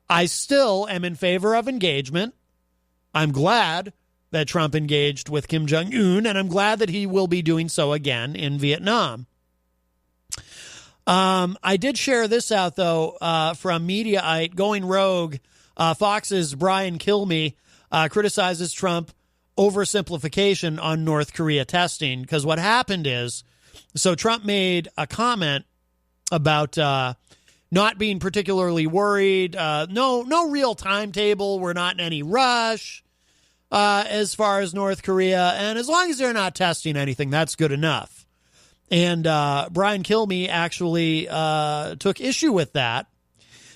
I still am in favor of engagement. I'm glad that Trump engaged with Kim Jong-un, and I'm glad that he will be doing so again in Vietnam. I did share this out, though, from Mediaite going rogue. Fox's Brian Kilmeade criticizes Trump oversimplification on North Korea testing, because what happened is, so Trump made a comment about not being particularly worried, no real timetable, we're not in any rush as far as North Korea, and as long as they're not testing anything, that's good enough. And Brian Kilmeade actually took issue with that.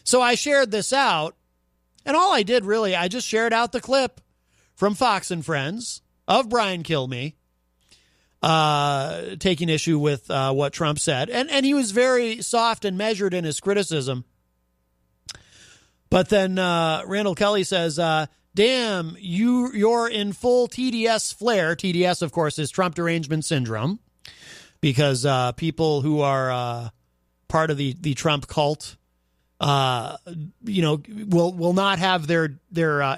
So I shared this out, and all I did really, I just shared out the clip from Fox and Friends of Brian Kilmeade taking issue with what Trump said. And he was very soft and measured in his criticism. But then Randall Kelly says, damn, you're in full TDS flair. TDS, of course, is Trump derangement syndrome, because people who are part of the Trump cult, will not have their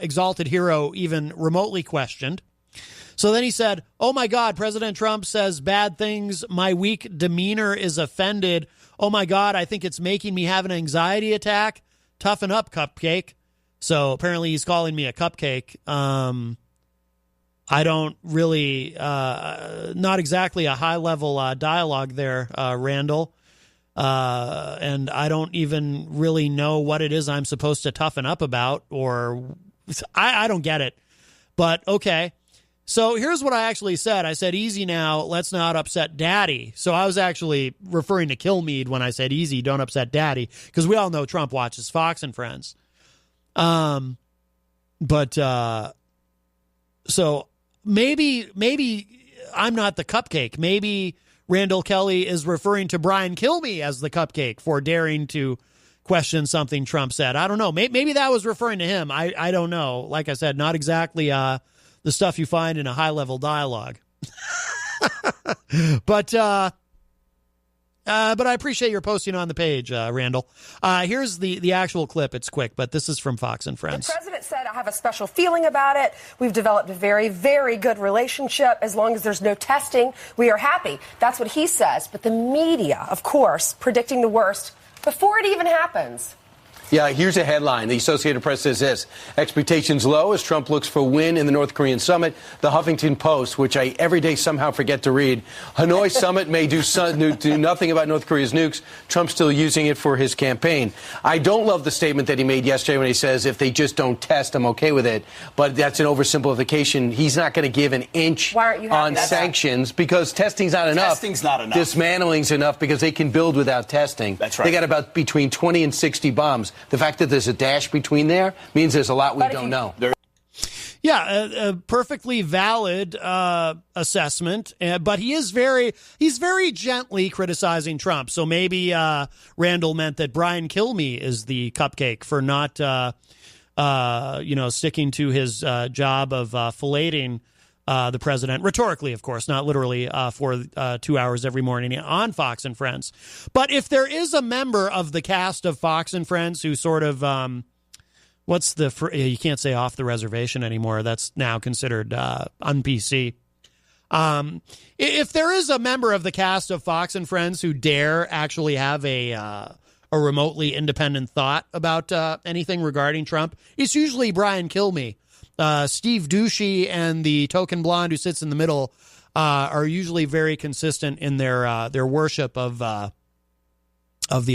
exalted hero even remotely questioned. So then he said, oh my God, President Trump says bad things. My weak demeanor is offended. Oh my God, I think it's making me have an anxiety attack. Toughen up, cupcake. So apparently he's calling me a cupcake. I don't really, not exactly a high level dialogue there, Randall. And I don't even really know what it is I'm supposed to toughen up about, or I don't get it. But okay. So here's what I actually said. I said, easy now, let's not upset Daddy. So I was actually referring to Kilmeade when I said, easy, don't upset Daddy, because we all know Trump watches Fox and Friends. So maybe I'm not the cupcake. Maybe Randall Kelly is referring to Brian Kilmeade as the cupcake for daring to question something Trump said. I don't know. Maybe that was referring to him. I don't know. Like I said, not exactly the stuff you find in a high-level dialogue. But I appreciate your posting on the page, Randall. Here's the actual clip. It's quick, but this is from Fox and Friends. The president said, I have a special feeling about it. We've developed a very, very good relationship. As long as there's no testing, we are happy. That's what he says. But the media, of course, predicting the worst before it even happens. Yeah, here's a headline. The Associated Press says this: expectations low as Trump looks for win in the North Korean summit. The Huffington Post, which I every day somehow forget to read. Hanoi summit may do nothing about North Korea's nukes. Trump's still using it for his campaign. I don't love the statement that he made yesterday when he says, if they just don't test, I'm okay with it. But that's an oversimplification. He's not going to give an inch on sanctions because testing's not enough. Testing's not enough. Dismantling's enough because they can build without testing. That's right. They got about between 20 and 60 bombs. The fact that there's a dash between there means there's a lot we don't know. Yeah, a perfectly valid assessment, but he's very gently criticizing Trump. So maybe Randall meant that Brian Kilmeade is the cupcake for not, sticking to his job of filleting the president, rhetorically, of course, not literally, for 2 hours every morning on Fox and Friends. But if there is a member of the cast of Fox and Friends who sort of, you can't say off the reservation anymore. That's now considered un-PC. If there is a member of the cast of Fox and Friends who dare actually have a remotely independent thought about anything regarding Trump, it's usually Brian Kilmeade. Steve Doocy and the token blonde who sits in the middle are usually very consistent in their worship of the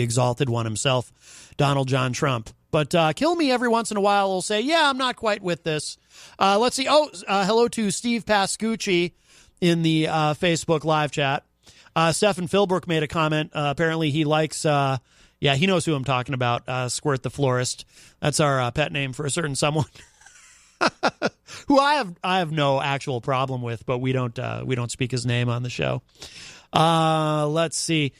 exalted one himself, Donald John Trump. But Kilmeade every once in a while will say, yeah, I'm not quite with this. Let's see. Hello to Steve Pascucci in the Facebook live chat. Stephen Philbrook made a comment. Apparently he likes, he knows who I'm talking about, Squirt the Florist. That's our pet name for a certain someone who I have no actual problem with, but we don't speak his name on the show. Let's see.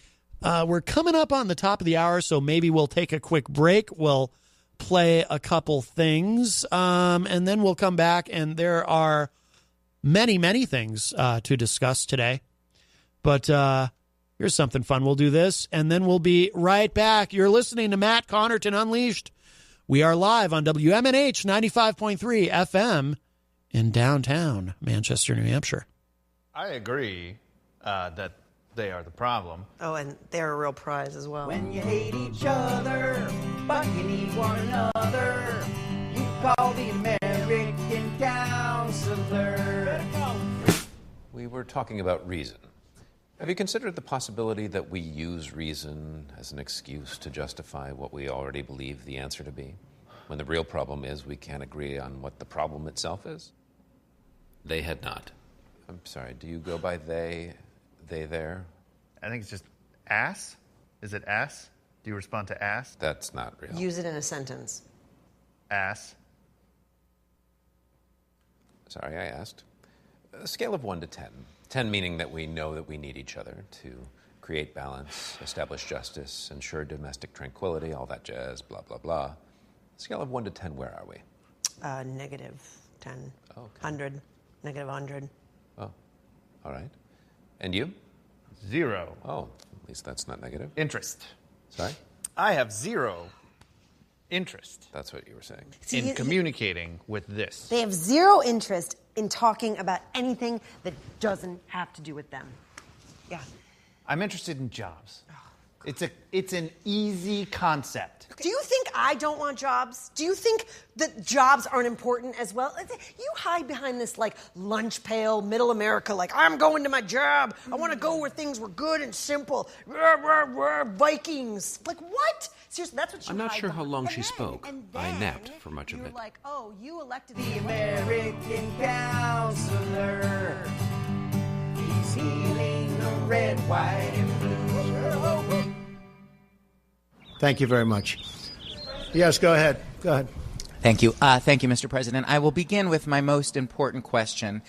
We're coming up on the top of the hour, so maybe we'll take a quick break. We'll play a couple things, and then we'll come back, and there are many, many things to discuss today. But here's something fun. We'll do this, and then we'll be right back. You're listening to Matt Connarton Unleashed. We are live on WMNH 95.3 FM in downtown Manchester, New Hampshire. I agree that they are the problem. Oh, and they're a real prize as well. When you hate each other, but you need one another, you call the American Counselor. We were talking about reason. Have you considered the possibility that we use reason as an excuse to justify what we already believe the answer to be, when the real problem is we can't agree on what the problem itself is? They had not. I'm sorry, do you go by they, there? I think it's just ass. Is it ass? Do you respond to ass? That's not real. Use it in a sentence. Ass. Sorry, I asked. A scale of 1 to 10. 10 meaning that we know that we need each other to create balance, establish justice, ensure domestic tranquility, all that jazz, blah, blah, blah. Scale of 1 to 10, where are we? Negative 10. Okay. 100. Negative 100. Oh, all right. And you? 0. Oh, at least that's not negative. Interest. Sorry? I have 0 interest. That's what you were saying. In communicating with this. They have 0 interest in talking about anything that doesn't have to do with them. Yeah. I'm interested in jobs. It's an easy concept. Do you think I don't want jobs? Do you think that jobs aren't important as well? You hide behind this, like, lunch pail, middle America, like, I'm going to my job. I want to go where things were good and simple. Vikings. Like, what? Seriously, that's what you I'm not hide sure how behind. long And she then- spoke. and I then napped for much of you're it. like, oh, you elected The American Counselor. He's healing the red, white, and blue. Thank you very much. Yes, go ahead. Go ahead. Thank you. Thank you, Mr. President. I will begin with my most important question.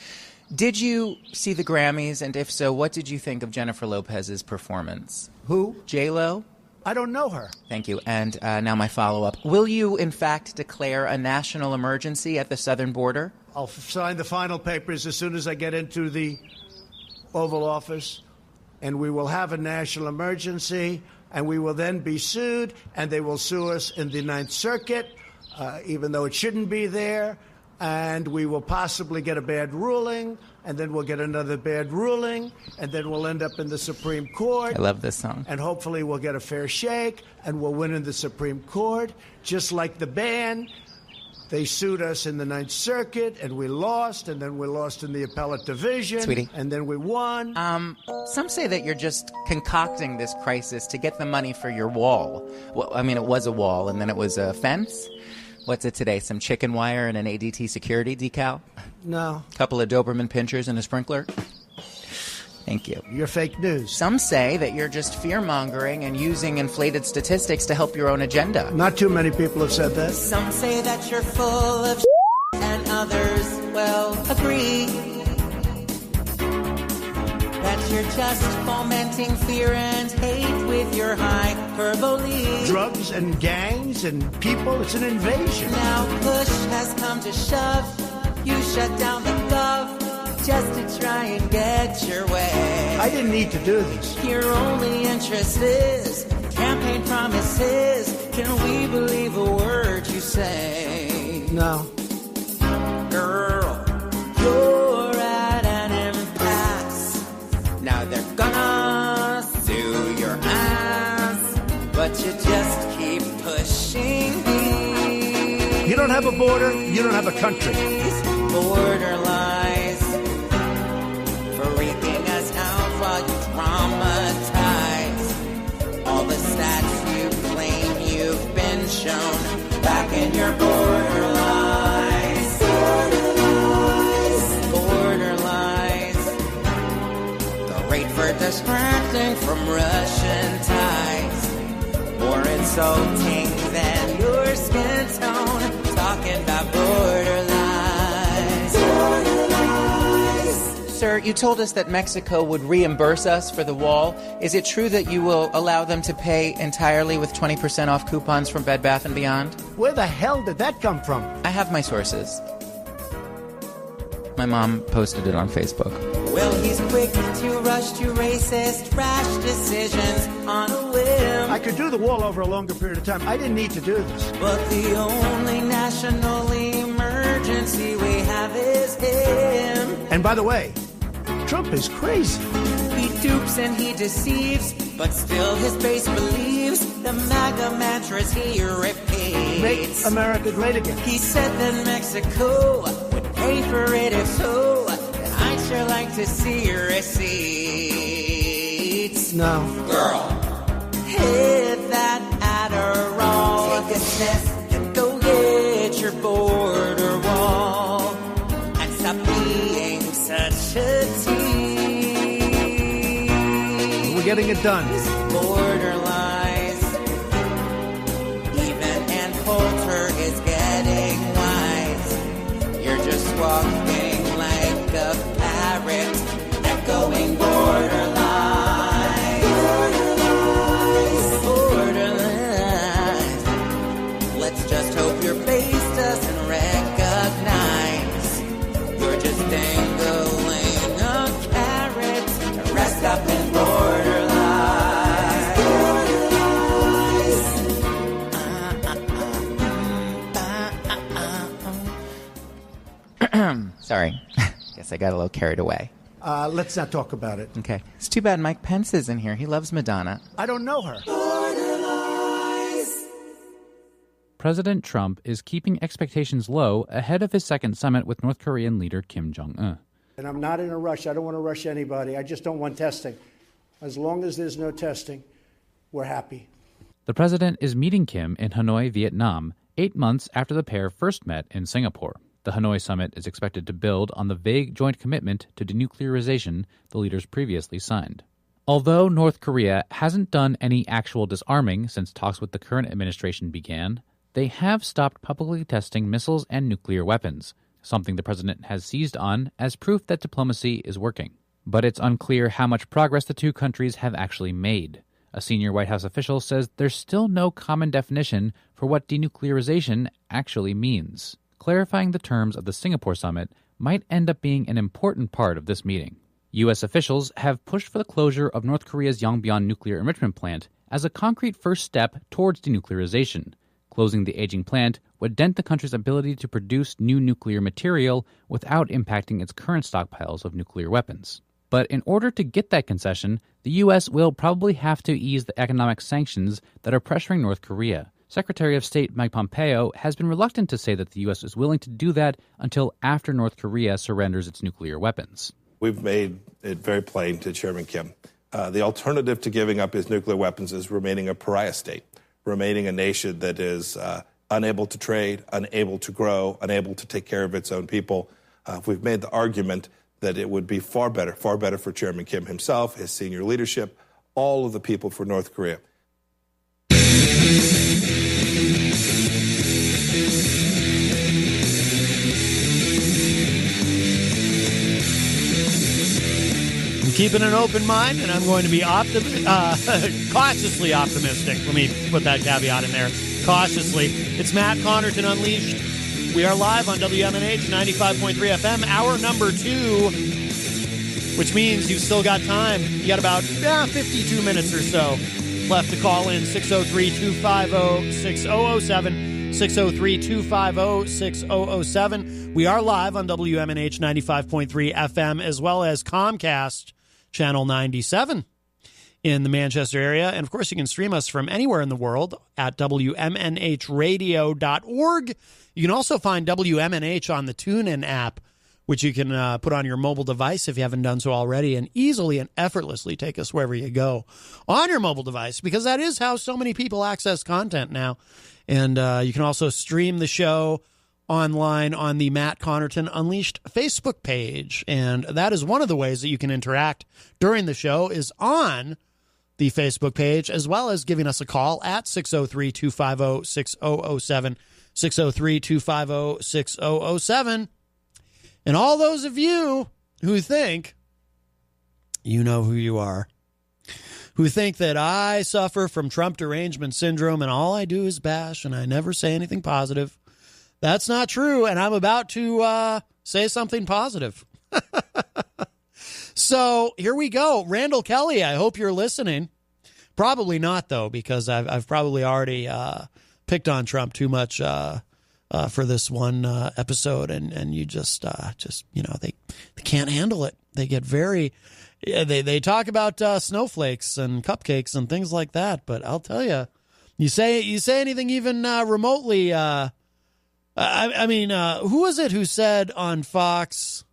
Did you see the Grammys? And if so, what did you think of Jennifer Lopez's performance? Who? J-Lo? I don't know her. Thank you. And now my follow-up. Will you, in fact, declare a national emergency at the southern border? I'll sign the final papers as soon as I get into the Oval Office, and we will have a national emergency, and we will then be sued, and they will sue us in the Ninth Circuit, even though it shouldn't be there, and we will possibly get a bad ruling, and then we'll get another bad ruling, and then we'll end up in the Supreme Court. I love this song. And hopefully we'll get a fair shake, and we'll win in the Supreme Court, just like the band. They sued us in the Ninth Circuit, and we lost, and then we lost in the appellate division. Sweetie. And then we won. Some say that you're just concocting this crisis to get the money for your wall. Well, I mean, it was a wall, and then it was a fence. What's it today? Some chicken wire and an ADT security decal? No. A couple of Doberman pinchers and a sprinkler? Thank you. You're fake news. Some say that you're just fear-mongering and using inflated statistics to help your own agenda. Not too many people have said that. Some say that you're full of and others, well, agree that you're just fomenting fear and hate with your hyperbole. Drugs and gangs and people, it's an invasion. Now push has come to shove. You shut down the gov. just to try and get your way. I didn't need to do this. Your only interest is campaign promises. Can we believe a word you say? No. Girl, you're at an impasse. Now they're gonna sue your ass, but you just keep pushing me. You don't have a border, you don't have a country. These border lies freaking us out while you traumatize. All the stats you claim you've been shown back in your border lies. Border lies. The rate for distracting from Russian ties. More insulting than your skin tone. Talking about border lies. Border lies. Sir, you told us that Mexico would reimburse us for the wall. Is it true that you will allow them to pay entirely with 20% off coupons from Bed Bath & Beyond? Where the hell did that come from? I have my sources. My mom posted it on Facebook. Well, he's quick to rush to racist, rash decisions on a whim. I could do the wall over a longer period of time. I didn't need to do this. But the only national emergency we have is him. And by the way, Trump is crazy. He dupes and he deceives, but still his base believes the MAGA mantras he repeats. Make America great again. He said that Mexico would pay for it if so. I'd sure like to see your receipts. No. Girl, hit that Adderall. Take a sniff and go get your border wall. And stop being such a tease. We're getting it done. Border lies. Even Ann Coulter is getting wise. You're just walking like a parrot, echoing border lies. Border lies. Let's just hope your face doesn't recognize. You're just dangling a carrot, rest up in border lies. Border lies. Sorry. Guess I got a little carried away. Let's not talk about it. Okay. It's too bad Mike Pence is in here. He loves Madonna. I don't know her. President Trump is keeping expectations low ahead of his second summit with North Korean leader Kim Jong-un. And I'm not in a rush. I don't want to rush anybody. I just don't want testing. As long as there's no testing, we're happy. The president is meeting Kim in Hanoi, Vietnam, 8 months after the pair first met in Singapore. The Hanoi summit is expected to build on the vague joint commitment to denuclearization the leaders previously signed. Although North Korea hasn't done any actual disarming since talks with the current administration began, they have stopped publicly testing missiles and nuclear weapons, something the president has seized on as proof that diplomacy is working. But it's unclear how much progress the two countries have actually made. A senior White House official says there's still no common definition for what denuclearization actually means. Clarifying the terms of the Singapore summit might end up being an important part of this meeting. U.S. officials have pushed for the closure of North Korea's Yongbyon nuclear enrichment plant as a concrete first step towards denuclearization. Closing the aging plant would dent the country's ability to produce new nuclear material without impacting its current stockpiles of nuclear weapons. But in order to get that concession, the U.S. will probably have to ease the economic sanctions that are pressuring North Korea. Secretary of State Mike Pompeo has been reluctant to say that the U.S. is willing to do that until after North Korea surrenders its nuclear weapons. We've made it very plain to Chairman Kim. The alternative to giving up his nuclear weapons is remaining a pariah state, remaining a nation that is unable to trade, unable to grow, unable to take care of its own people. We've made the argument that it would be far better for Chairman Kim himself, his senior leadership, all of the people for North Korea. I'm keeping an open mind, and I'm going to be cautiously optimistic. Let me put that caveat in there. Cautiously. It's Matt Connarton Unleashed. We are live on WMNH 95.3 FM. Hour number 2 which means you've still got time. You got about 52 minutes or so left to call in. 603-250-6007. 603-250-6007. We are live on WMNH 95.3 FM as well as Comcast Channel 97 in the Manchester area. And, of course, you can stream us from anywhere in the world at WMNHradio.org. You can also find WMNH on the TuneIn app, which you can put on your mobile device if you haven't done so already, and easily and effortlessly take us wherever you go on your mobile device, because that is how so many people access content now. And you can also stream the show online on the Matt Connarton Unleashed Facebook page. And that is one of the ways that you can interact during the show is on the Facebook page, as well as giving us a call at 603-250-6007, 603-250-6007. And all those of you who think you know who you are, who think that I suffer from Trump derangement syndrome and all I do is bash and I never say anything positive, that's not true. And I'm about to say something positive. So here we go. Randall Kelly, I hope you're listening. Probably not, though, because I've probably already picked on Trump too much for this one episode, and you just you know, they can't handle it. They get very they talk about snowflakes and cupcakes and things like that. But I'll tell you, you say anything even remotely. I mean, who was it who said on Fox?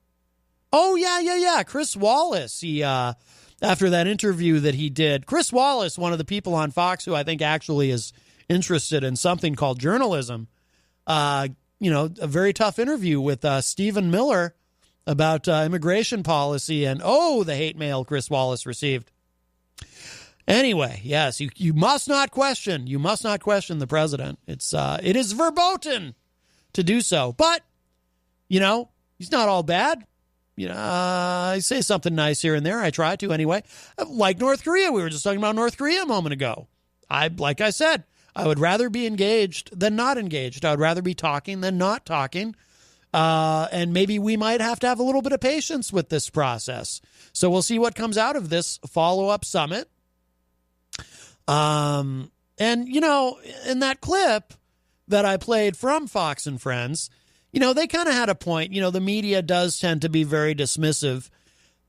Oh yeah, Chris Wallace. He after that interview that he did, Chris Wallace, one of the people on Fox who I think actually is interested in something called journalism. You know, a very tough interview with Stephen Miller about immigration policy and, the hate mail Chris Wallace received. Anyway, yes, you must not question. You must not question the president. It is verboten to do so. But, you know, he's not all bad. You know, I say something nice here and there. I try to anyway. Like North Korea. We were just talking about North Korea a moment ago. Like I said, I would rather be engaged than not engaged. I would rather be talking than not talking. And maybe we might have to have a little bit of patience with this process. So we'll see what comes out of this follow-up summit. And, you know, in that clip that I played from Fox and Friends, you know, they kind of had a point. You know, the media does tend to be very dismissive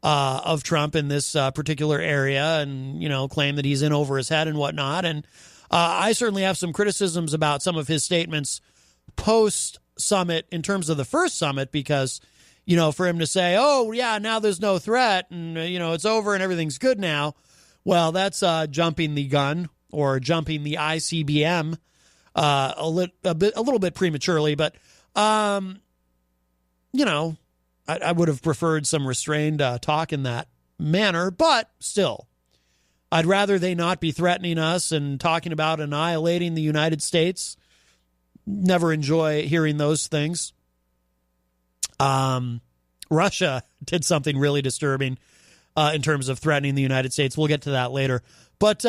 of Trump in this particular area and, you know, claim that he's in over his head and whatnot. And I certainly have some criticisms about some of his statements post-summit in terms of the first summit because, you know, for him to say, oh, yeah, now there's no threat and, you know, it's over and everything's good now. Well, that's jumping the gun or jumping the ICBM a little bit prematurely. But, you know, I would have preferred some restrained talk in that manner. But still, I'd rather they not be threatening us and talking about annihilating the United States. Never enjoy hearing those things. Russia did something really disturbing in terms of threatening the United States. We'll get to that later. But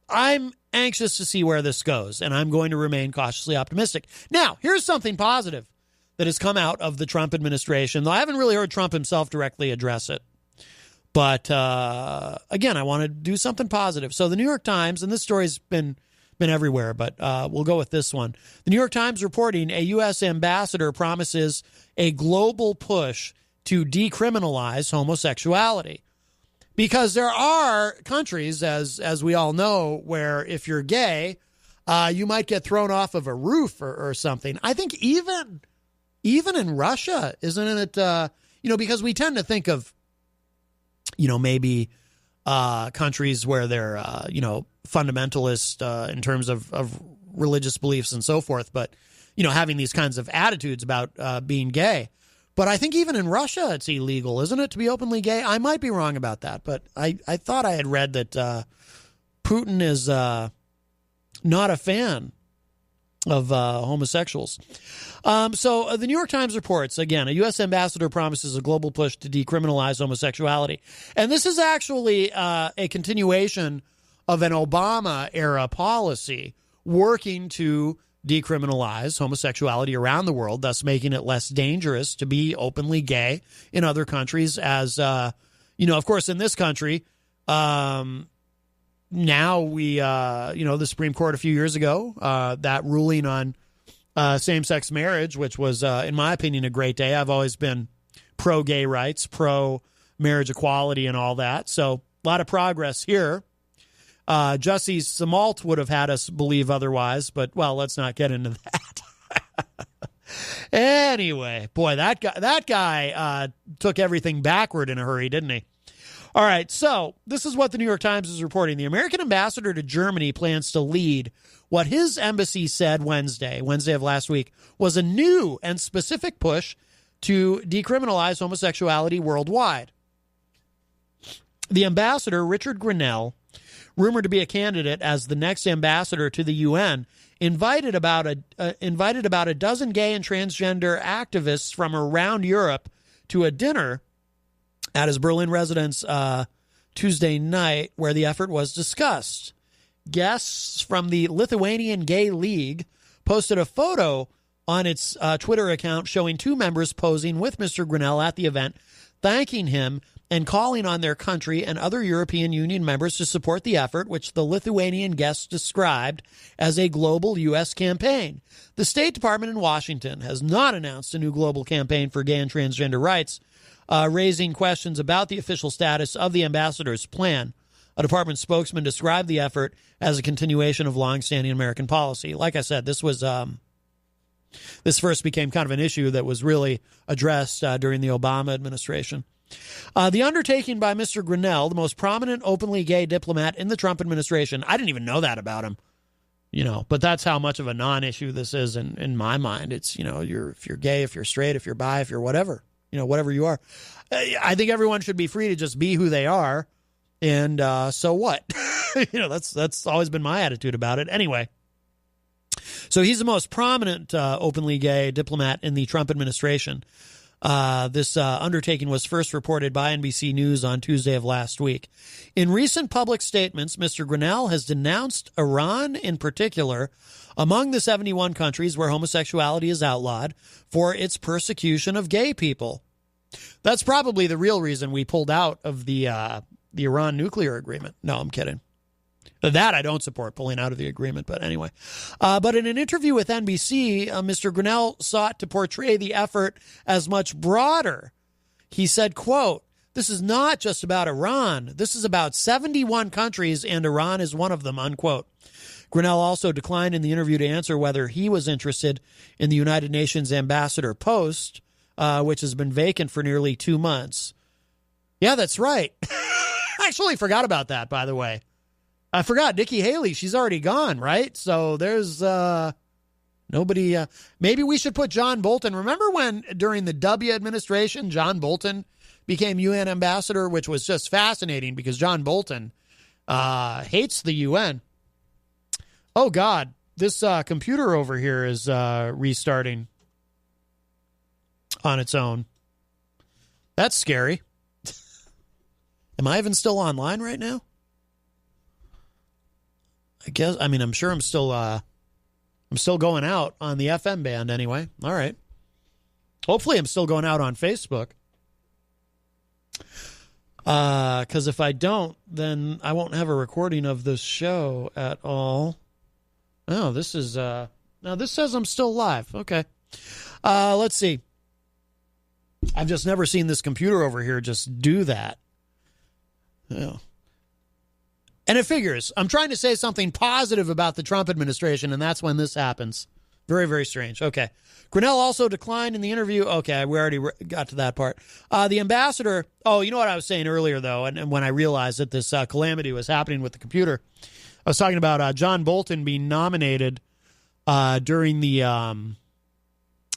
I'm anxious to see where this goes, and I'm going to remain cautiously optimistic. Now, here's something positive that has come out of the Trump administration, though I haven't really heard Trump himself directly address it. But, again, I want to do something positive. So the New York Times, and this story's been everywhere, but we'll go with this one. The New York Times reporting a U.S. ambassador promises a global push to decriminalize homosexuality. Because there are countries, as we all know, where if you're gay, you might get thrown off of a roof or something. I think even in Russia, isn't it, you know, because we tend to think of, you know, maybe countries where they're, you know, fundamentalist in terms of religious beliefs and so forth, but, you know, having these kinds of attitudes about being gay. But I think even in Russia, it's illegal, isn't it, to be openly gay? I might be wrong about that, but I thought I had read that Putin is not a fan of homosexuals. So the New York Times reports, again, a U.S. ambassador promises a global push to decriminalize homosexuality. And this is actually a continuation of an Obama-era policy working to decriminalize homosexuality around the world, thus making it less dangerous to be openly gay in other countries. As, of course, in this country, now we, the Supreme Court a few years ago, that ruling on same-sex marriage, which was, in my opinion, a great day. I've always been pro-gay rights, pro-marriage equality and all that. So a lot of progress here. Jussie Smollett would have had us believe otherwise, but, well, let's not get into that. Anyway, boy, that guy took everything backward in a hurry, didn't he? All right, so this is what the New York Times is reporting. The American ambassador to Germany plans to lead what his embassy said Wednesday of last week, was a new and specific push to decriminalize homosexuality worldwide. The ambassador, Richard Grinnell, rumored to be a candidate as the next ambassador to the UN, invited about a dozen gay and transgender activists from around Europe to a dinner at his Berlin residence Tuesday night, where the effort was discussed. Guests from the Lithuanian Gay League posted a photo on its Twitter account showing two members posing with Mr. Grinnell at the event, thanking him and calling on their country and other European Union members to support the effort, which the Lithuanian guests described as a global U.S. campaign. The State Department in Washington has not announced a new global campaign for gay and transgender rights, raising questions about the official status of the ambassador's plan. A department spokesman described the effort as a continuation of longstanding American policy. Like I said, this first became kind of an issue that was really addressed during the Obama administration. The undertaking by Mr. Grinnell, the most prominent openly gay diplomat in the Trump administration, I didn't even know that about him, but that's how much of a non-issue this is in my mind. It's, if you're gay, if you're straight, if you're bi, if you're whatever, whatever you are. I think everyone should be free to just be who they are. And so what? That's always been my attitude about it. Anyway, so he's the most prominent openly gay diplomat in the Trump administration. This undertaking was first reported by NBC News on Tuesday of last week. In recent public statements, Mr. Grinnell has denounced Iran in particular, among the 71 countries where homosexuality is outlawed, for its persecution of gay people. That's probably the real reason we pulled out of the Iran nuclear agreement. No, I'm kidding. That I don't support, pulling out of the agreement, but anyway. But in an interview with NBC, Mr. Grinnell sought to portray the effort as much broader. He said, quote, "This is not just about Iran. This is about 71 countries, and Iran is one of them," unquote. Grinnell also declined in the interview to answer whether he was interested in the United Nations ambassador post, which has been vacant for nearly 2 months. Yeah, that's right. I actually forgot about that, by the way. I forgot Nikki Haley. She's already gone, right? So there's nobody. Maybe we should put John Bolton. Remember when during the W administration, John Bolton became UN ambassador, which was just fascinating because John Bolton hates the UN. Oh, God, this computer over here is restarting on its own. That's scary. Am I even still online right now? I'm sure I'm still going out on the FM band anyway. All right. Hopefully I'm still going out on Facebook. Because if I don't, then I won't have a recording of this show at all. Oh, this is, now this says I'm still live. Okay. Let's see. I've just never seen this computer over here just do that. Oh. And it figures. I'm trying to say something positive about the Trump administration, and that's when this happens. Very, very strange. Okay. Grinnell also declined in the interview. Okay, we already got to that part. The ambassador, you know what I was saying earlier, though, and when I realized that this calamity was happening with the computer, I was talking about John Bolton being nominated during the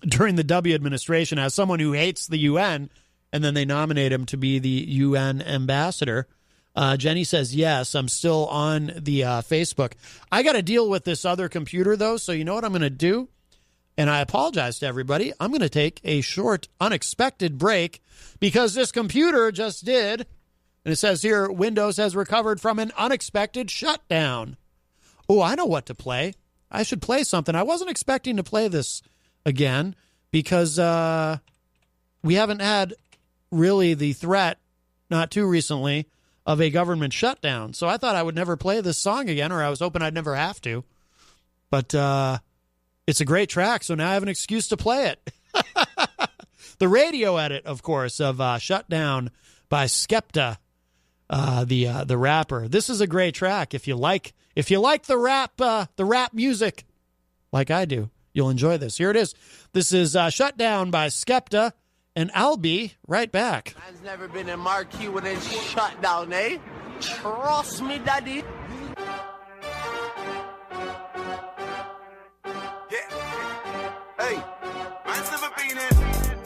W administration as someone who hates the UN, and then they nominate him to be the UN ambassador. Jenny says, yes, I'm still on the Facebook. I got to deal with this other computer, though, so you know what I'm going to do? And I apologize to everybody. I'm going to take a short, unexpected break because this computer just did, and it says here, Windows has recovered from an unexpected shutdown. Oh, I know what to play. I should play something. I wasn't expecting to play this again because we haven't had really the threat, not too recently, of a government shutdown. So I thought I would never play this song again, or I was hoping I'd never have to. But it's a great track, so now I have an excuse to play it. The radio edit, of course, of Shut Down by Skepta, the rapper. This is a great track. If you like the rap music like I do, you'll enjoy this. Here it is. This is Shut Down by Skepta, and I'll be right back. Man's never been in marquee within shut down, eh? Trust me, daddy. Hey, man's never been in.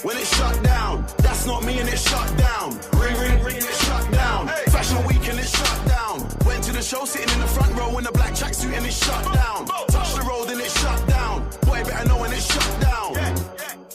When it's shut down, that's not me and it's shut down. Ring, ring, ring, it's shut down. Hey. Fashion week and it's shut down. Went to the show sitting in the front row in a black tracksuit and it's shut down. Touch the road and it's shut down. Boy, better know when it's shut down.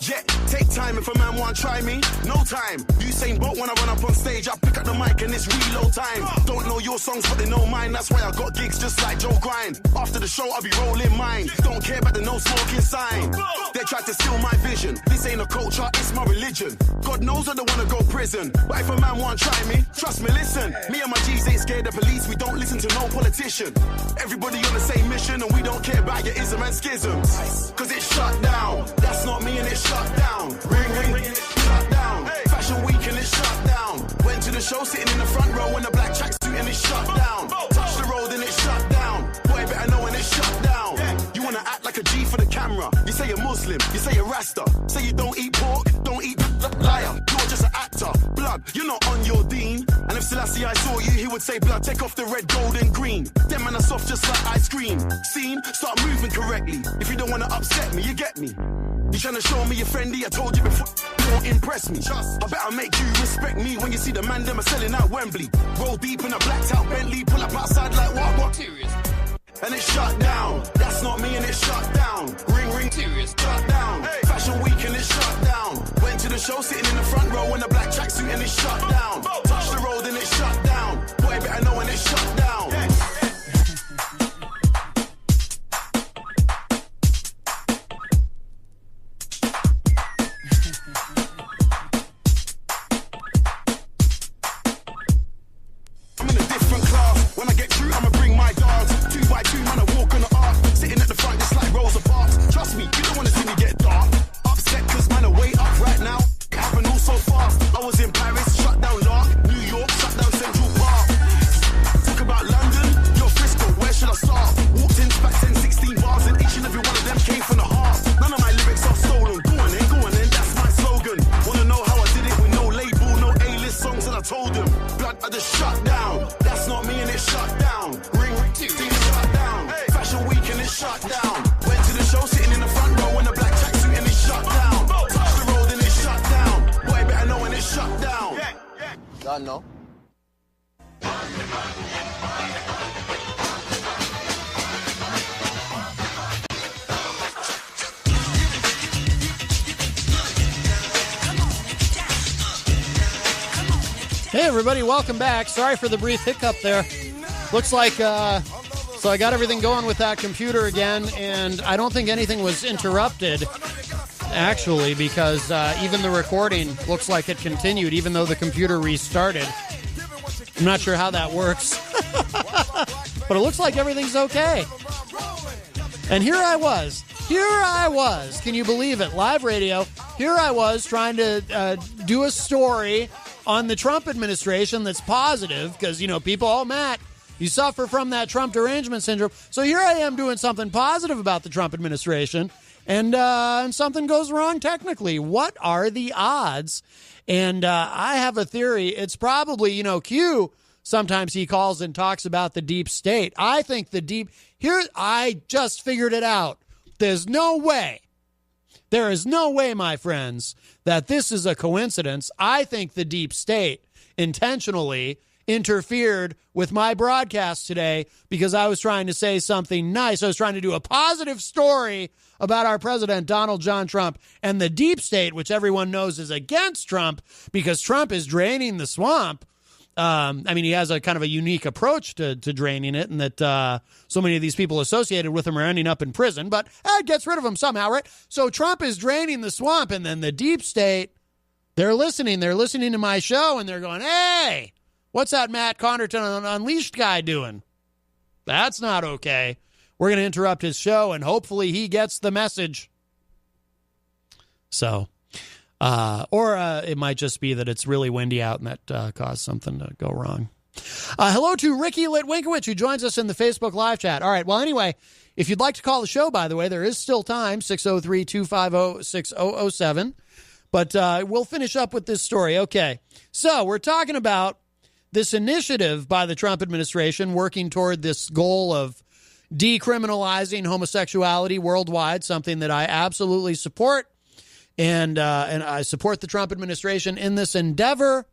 Yeah, take time if a man want try me. No time. Usain Bolt when I run up on stage, I pick up the mic and it's reload time. Don't know your songs, but they know mine. That's why I got gigs just like Joe Grind. After the show, I'll be rolling mine. Don't care about the no smoking sign. They tried to steal my vision. This ain't a culture, it's my religion. God knows I don't wanna go prison. But if a man want try me, trust me, listen. Me and my G's ain't scared of police. We don't listen to no politician. Everybody on the same mission, and we don't care about your ism and schisms. Cause it's shut down. That's not me and it's shut down. Ring, ring, ring, it's shut down. Fashion week and it's shut down. Went to the show sitting in the front row in a black tracksuit and it's shut down. Touch the road and it's shut down. Boy, better know when it's shut down. You wanna act like a G for the camera. You say you're Muslim, you say you're Rasta. Say you don't eat pork, don't eat liar. You're just an actor. Blood, you're not on your dean. And if Selassie I saw you, he would say, blood, take off the red, gold and green. Them man are soft just like ice cream. Seen? Start moving correctly. If you don't wanna upset me, you get me. You tryna show me you're friendly, I told you before, you won't impress me. I better make you respect me when you see the man them are selling out Wembley. Roll deep in a blacked out Bentley, pull up outside like what? Serious. And it's shut down. That's not me and it's shut down. Ring, ring, serious. Shut down. Fashion week and it's shut down. Went to the show sitting in the front row in a black tracksuit and it's shut down. Touch the road and it's shut down. Boy, better know when it's shut down. I'm in a different class. When I get through, I'ma bring my dogs. 2 by 2, man, I walk on the arc. Sitting at the front just like Rosa Parks. Trust me, you don't wanna see me get dark. Upset cause man, are way up right now. It happened all so fast. I was in Paris, shut down Lark. New York, shut down Central Park. Talk about London, you're Frisco, where should I start? Walked in, back 10, 16 bars, and each and every one of them came from the heart. None of my lyrics are stolen. Go on then, that's my slogan. Wanna know how I did it with no label, no A-list songs, and I told them. Blood, I just shut down. That's not me and it's shut down. Ring, ring, team shut down. Fashion week and it's shut down. Went to the show sitting in the front row in a black tracksuit and it's shut down. Touch the road and it's shut down. Boy, better know when it's shut down. Y'all know. Hey, everybody, welcome back. Sorry for the brief hiccup there. Looks like, so I got everything going with that computer again, and I don't think anything was interrupted, actually, because even the recording looks like it continued, even though the computer restarted. I'm not sure how that works, but it looks like everything's okay. And here I was. Can you believe it? Live radio. Here I was trying to do a story on the Trump administration that's positive because, you know, people, oh, Matt, you suffer from that Trump derangement syndrome. So here I am doing something positive about the Trump administration, and something goes wrong technically. What are the odds? And I have a theory. It's probably, you know, Q, sometimes he calls and talks about the deep state. I think I just figured it out. There's no way. There is no way, my friends, that this is a coincidence. I think the deep state intentionally interfered with my broadcast today because I was trying to say something nice. I was trying to do a positive story about our president, Donald John Trump, and the deep state, which everyone knows is against Trump because Trump is draining the swamp. He has a kind of a unique approach to draining it, and that so many of these people associated with him are ending up in prison, but it gets rid of them somehow, right? So Trump is draining the swamp, and then the deep state, they're listening to my show, and they're going, hey, what's that Matt Connarton Unleashed guy doing? That's not okay. We're going to interrupt his show, and hopefully he gets the message. So... Or it might just be that it's really windy out and that caused something to go wrong. Hello to Ricky Litwinkowicz, who joins us in the Facebook live chat. All right, well, anyway, if you'd like to call the show, by the way, there is still time, 603-250-6007. But we'll finish up with this story. Okay, so we're talking about this initiative by the Trump administration working toward this goal of decriminalizing homosexuality worldwide, something that I absolutely support. And I support the Trump administration in this endeavor.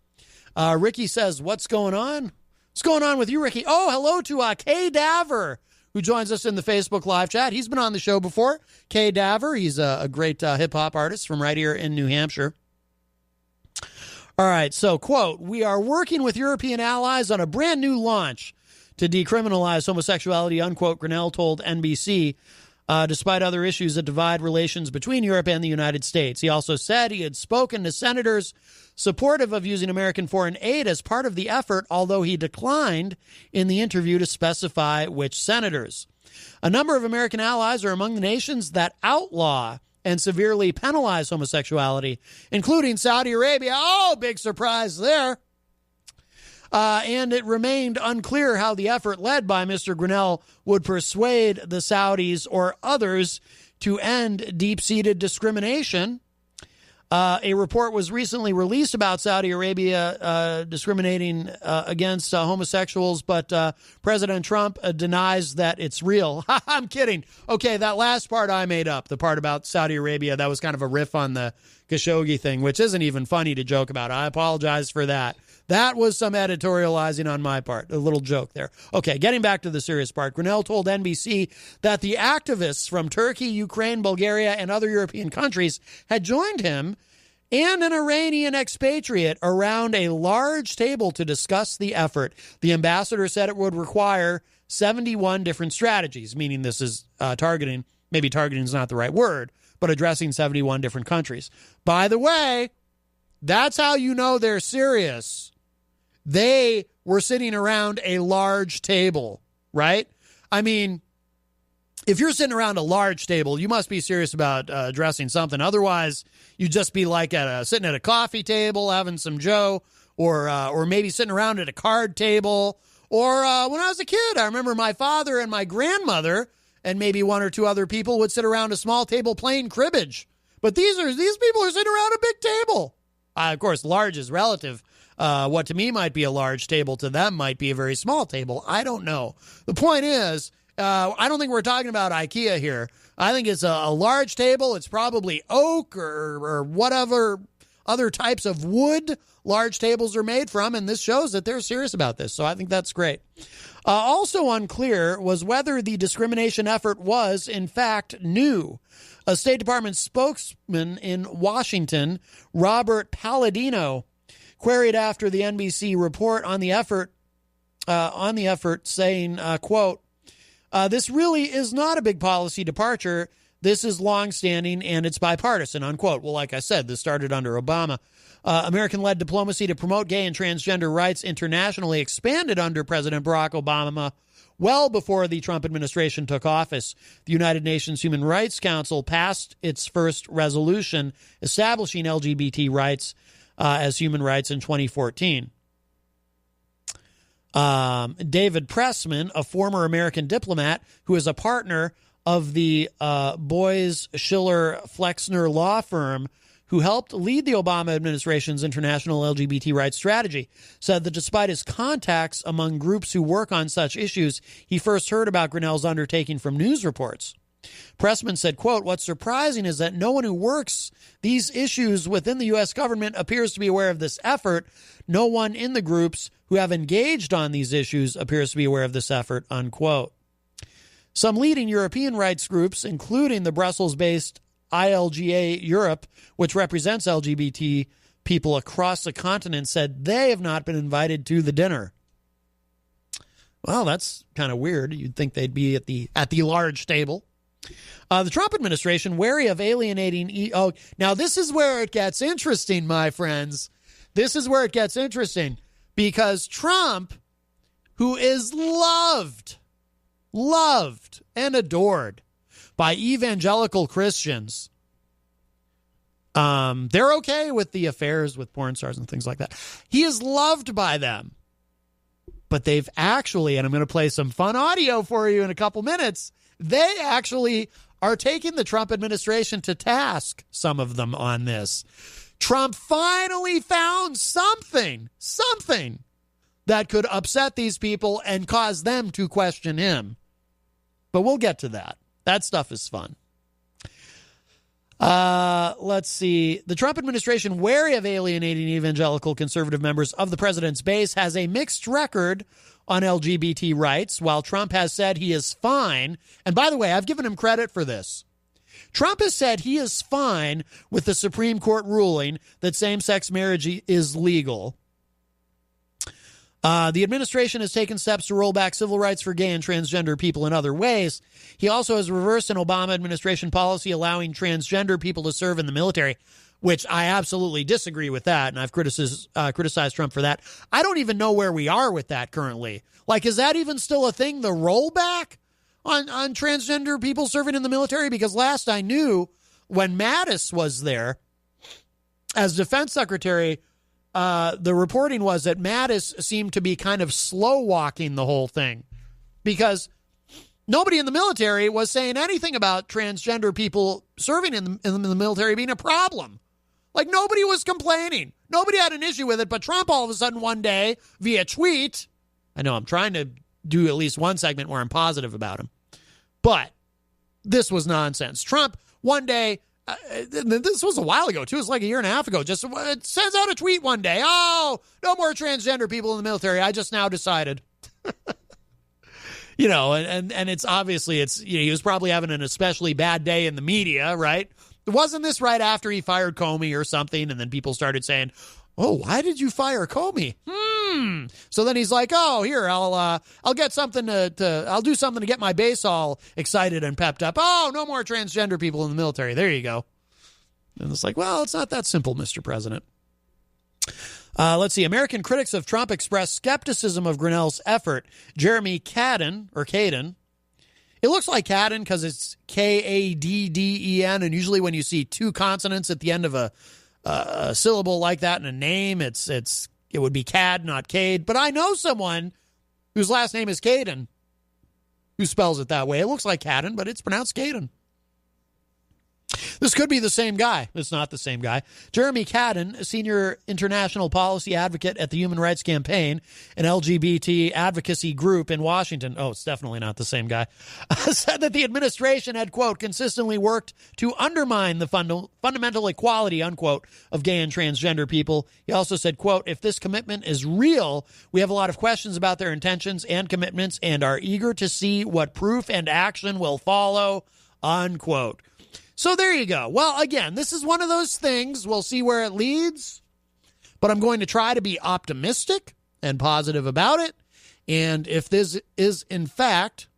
Ricky says, what's going on? What's going on with you, Ricky? Oh, hello to Kay Daver, who joins us in the Facebook live chat. He's been on the show before. Kay Daver, he's a great hip-hop artist from right here in New Hampshire. All right, so, quote, we are working with European allies on a brand new launch to decriminalize homosexuality, unquote, Grinnell told NBC. Despite other issues that divide relations between Europe and the United States. He also said he had spoken to senators supportive of using American foreign aid as part of the effort, although he declined in the interview to specify which senators. A number of American allies are among the nations that outlaw and severely penalize homosexuality, including Saudi Arabia. Oh, big surprise there. And it remained unclear how the effort led by Mr. Grinnell would persuade the Saudis or others to end deep-seated discrimination. A report was recently released about Saudi Arabia discriminating against homosexuals, but President Trump denies that it's real. I'm kidding. Okay, that last part I made up, the part about Saudi Arabia, that was kind of a riff on the Khashoggi thing, which isn't even funny to joke about. I apologize for that. That was some editorializing on my part, a little joke there. Okay, getting back to the serious part, Grinnell told NBC that the activists from Turkey, Ukraine, Bulgaria, and other European countries had joined him and an Iranian expatriate around a large table to discuss the effort. The ambassador said it would require 71 different strategies, meaning this is targeting, maybe targeting is not the right word, but addressing 71 different countries. By the way, that's how you know they're serious. They were sitting around a large table, right? I mean, if you're sitting around a large table, you must be serious about addressing something. Otherwise, you'd just be like sitting at a coffee table, having some Joe, or maybe sitting around at a card table. Or when I was a kid, I remember my father and my grandmother and maybe one or two other people would sit around a small table playing cribbage. But these people are sitting around a big table. Of course, large is relative. What to me might be a large table, to them might be a very small table. I don't know. The point is, I don't think we're talking about IKEA here. I think it's a large table. It's probably oak or whatever other types of wood large tables are made from, and this shows that they're serious about this. So I think that's great. Also unclear was whether the discrimination effort was, in fact, new. A State Department spokesman in Washington, Robert Palladino, queried after the NBC report on the effort, saying, quote, this really is not a big policy departure. This is longstanding and it's bipartisan, unquote. Well, like I said, this started under Obama. American-led diplomacy to promote gay and transgender rights internationally expanded under President Barack Obama well before the Trump administration took office. The United Nations Human Rights Council passed its first resolution establishing LGBT rights as human rights in 2014. David Pressman, a former American diplomat who is a partner of the Boies Schiller Flexner law firm who helped lead the Obama administration's international LGBT rights strategy, said that despite his contacts among groups who work on such issues, he first heard about Grinnell's undertaking from news reports. Pressman said, quote, what's surprising is that no one who works these issues within the U.S. government appears to be aware of this effort. No one in the groups who have engaged on these issues appears to be aware of this effort, unquote. Some leading European rights groups, including the Brussels-based ILGA Europe, which represents LGBT people across the continent said they have not been invited to the dinner. Well, that's kind of weird. You'd think they'd be at the large table. The Trump administration, wary of alienating... now this is where it gets interesting, my friends. This is where it gets interesting. Because Trump, who is loved and adored by evangelical Christians, they're okay with the affairs with porn stars and things like that. He is loved by them. But they've actually, and I'm going to play some fun audio for you in a couple minutes, they actually are taking the Trump administration to task, some of them, on this. Trump finally found something that could upset these people and cause them to question him. But we'll get to that. That stuff is fun. Let's see. The Trump administration, wary of alienating evangelical conservative members of the president's base, has a mixed record on LGBT rights, while Trump has said he is fine. And by the way, I've given him credit for this. Trump has said he is fine with the Supreme Court ruling that same-sex marriage is legal. The administration has taken steps to roll back civil rights for gay and transgender people in other ways. He also has reversed an Obama administration policy allowing transgender people to serve in the military, which I absolutely disagree with that, and I've criticized Trump for that. I don't even know where we are with that currently. Like, is that even still a thing, the rollback on transgender people serving in the military? Because last I knew, when Mattis was there as defense secretary, the reporting was that Mattis seemed to be kind of slow-walking the whole thing because nobody in the military was saying anything about transgender people serving in the military being a problem. Like, nobody was complaining. Nobody had an issue with it, but Trump all of a sudden one day, via tweet, I know I'm trying to do at least one segment where I'm positive about him, but this was nonsense. Trump one day, this was a while ago, too. It was like a year and a half ago. Just sends out a tweet one day. Oh, no more transgender people in the military. I just now decided. And it's obviously, he was probably having an especially bad day in the media, right? Wasn't this right after he fired Comey or something? And then people started saying, oh, why did you fire Comey? So then he's like, oh, here, I'll get something I'll do something to get my base all excited and pepped up. Oh, no more transgender people in the military. There you go. And it's like, well, it's not that simple, Mr. President. Let's see. American critics of Trump expressed skepticism of Grinnell's effort. Jeremy Caden. It looks like Caden because it's Kadden, and usually when you see two consonants at the end of a syllable like that in a name, it would be Cad, not Cade. But I know someone whose last name is Caden who spells it that way. It looks like Caden, but it's pronounced Caden. This could be the same guy. It's not the same guy. Jeremy Caden, a senior international policy advocate at the Human Rights Campaign, an LGBT advocacy group in Washington. Oh, it's definitely not the same guy. Said that the administration had, quote, consistently worked to undermine the fundamental equality, unquote, of gay and transgender people. He also said, quote, if this commitment is real, we have a lot of questions about their intentions and commitments and are eager to see what proof and action will follow, unquote. So there you go. Well, again, this is one of those things. We'll see where it leads, but I'm going to try to be optimistic and positive about it. And if this is, in fact,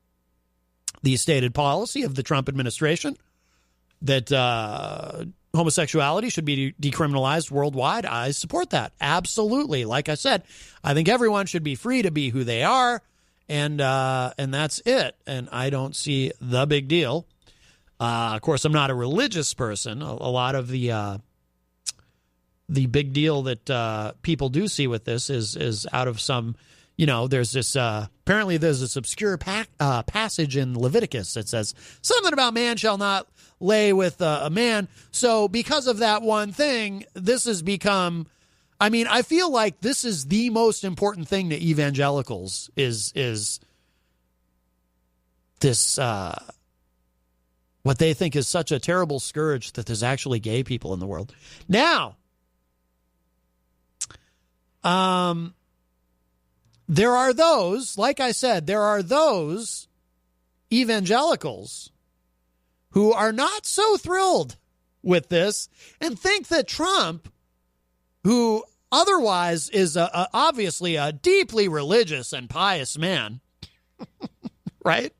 the stated policy of the Trump administration, that homosexuality should be decriminalized worldwide, I support that. Absolutely. Like I said, I think everyone should be free to be who they are, and that's it. And I don't see the big deal. Of course, I'm not a religious person. A lot of the big deal that people do see with this is out of some, there's this, apparently there's this obscure passage in Leviticus that says something about man shall not lay with a man. So because of that one thing, this has become, I feel like this is the most important thing to evangelicals is this, what they think is such a terrible scourge that there's actually gay people in the world. Now, there are those, like I said, there are those evangelicals who are not so thrilled with this and think that Trump who otherwise is obviously a deeply religious and pious man, right?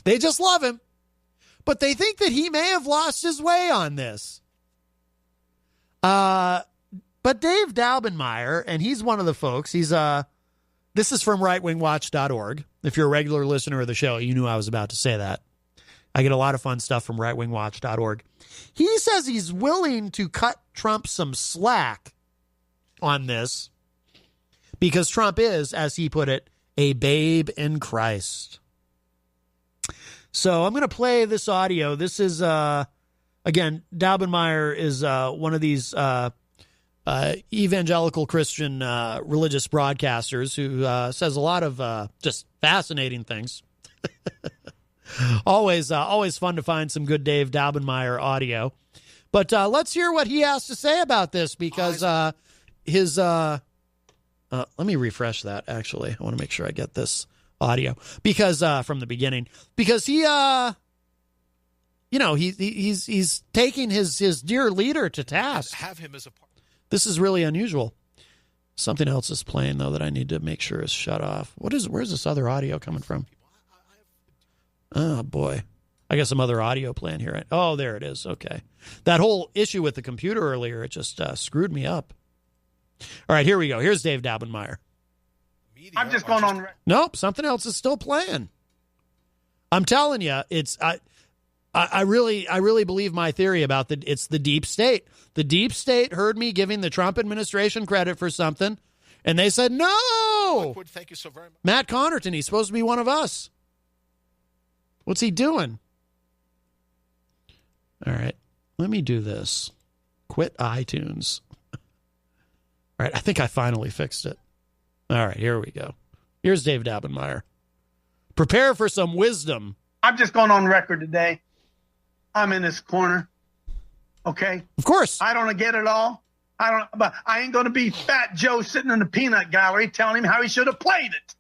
They just love him, but they think that he may have lost his way on this. But Dave Daubenmire, and he's one of the folks, this is from rightwingwatch.org. If you're a regular listener of the show, you knew I was about to say that. I get a lot of fun stuff from rightwingwatch.org. He says he's willing to cut Trump some slack on this because Trump is, as he put it, a babe in Christ. So I'm going to play this audio. This is, again, Daubenmire is one of these evangelical Christian religious broadcasters who says a lot of just fascinating things. Always fun to find some good Dave Daubenmire audio. But let's hear what he has to say about this because his let me refresh that, actually. I want to make sure I get this audio because from the beginning, because he he's taking his dear leader to task. Have him as a part. This is really unusual. Something else is playing though that I need to make sure is shut off. Where's this other audio coming from? Oh, boy. I got some other audio playing here. Oh, there it is. Okay. That whole issue with the computer earlier, it just screwed me up. All right, here we go. Here's Dave Daubenmire. I'm just going on. Nope, something else is still playing. I'm telling you, I really believe my theory about it's the deep state. The deep state heard me giving the Trump administration credit for something, and they said, no! Hopwood, thank you so very much. Matt Connarton, he's supposed to be one of us. What's he doing? All right, let me do this. Quit iTunes. All right, I think I finally fixed it. All right, here we go. Here's Dave Daubenmire. Prepare for some wisdom. I'm just going on record today. I'm in this corner. Okay? Of course. I don't get it all. But I ain't going to be Fat Joe sitting in the peanut gallery telling him how he should have played it.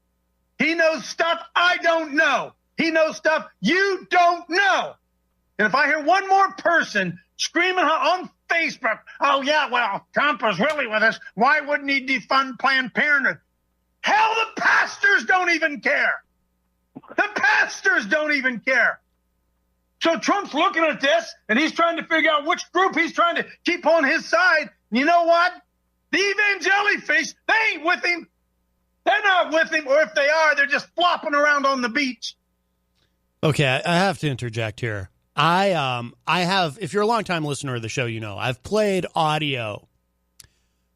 He knows stuff I don't know. He knows stuff you don't know. And if I hear one more person screaming on Facebook, oh, yeah, well, Trump was really with us. Why wouldn't he defund Planned Parenthood? Hell, the pastors don't even care. The pastors don't even care. So Trump's looking at this, and he's trying to figure out which group he's trying to keep on his side. You know what? The evangelifish, they ain't with him. They're not with him, or if they are, they're just flopping around on the beach. Okay, I have to interject here. I have, if you're a longtime listener of the show, you know, I've played audio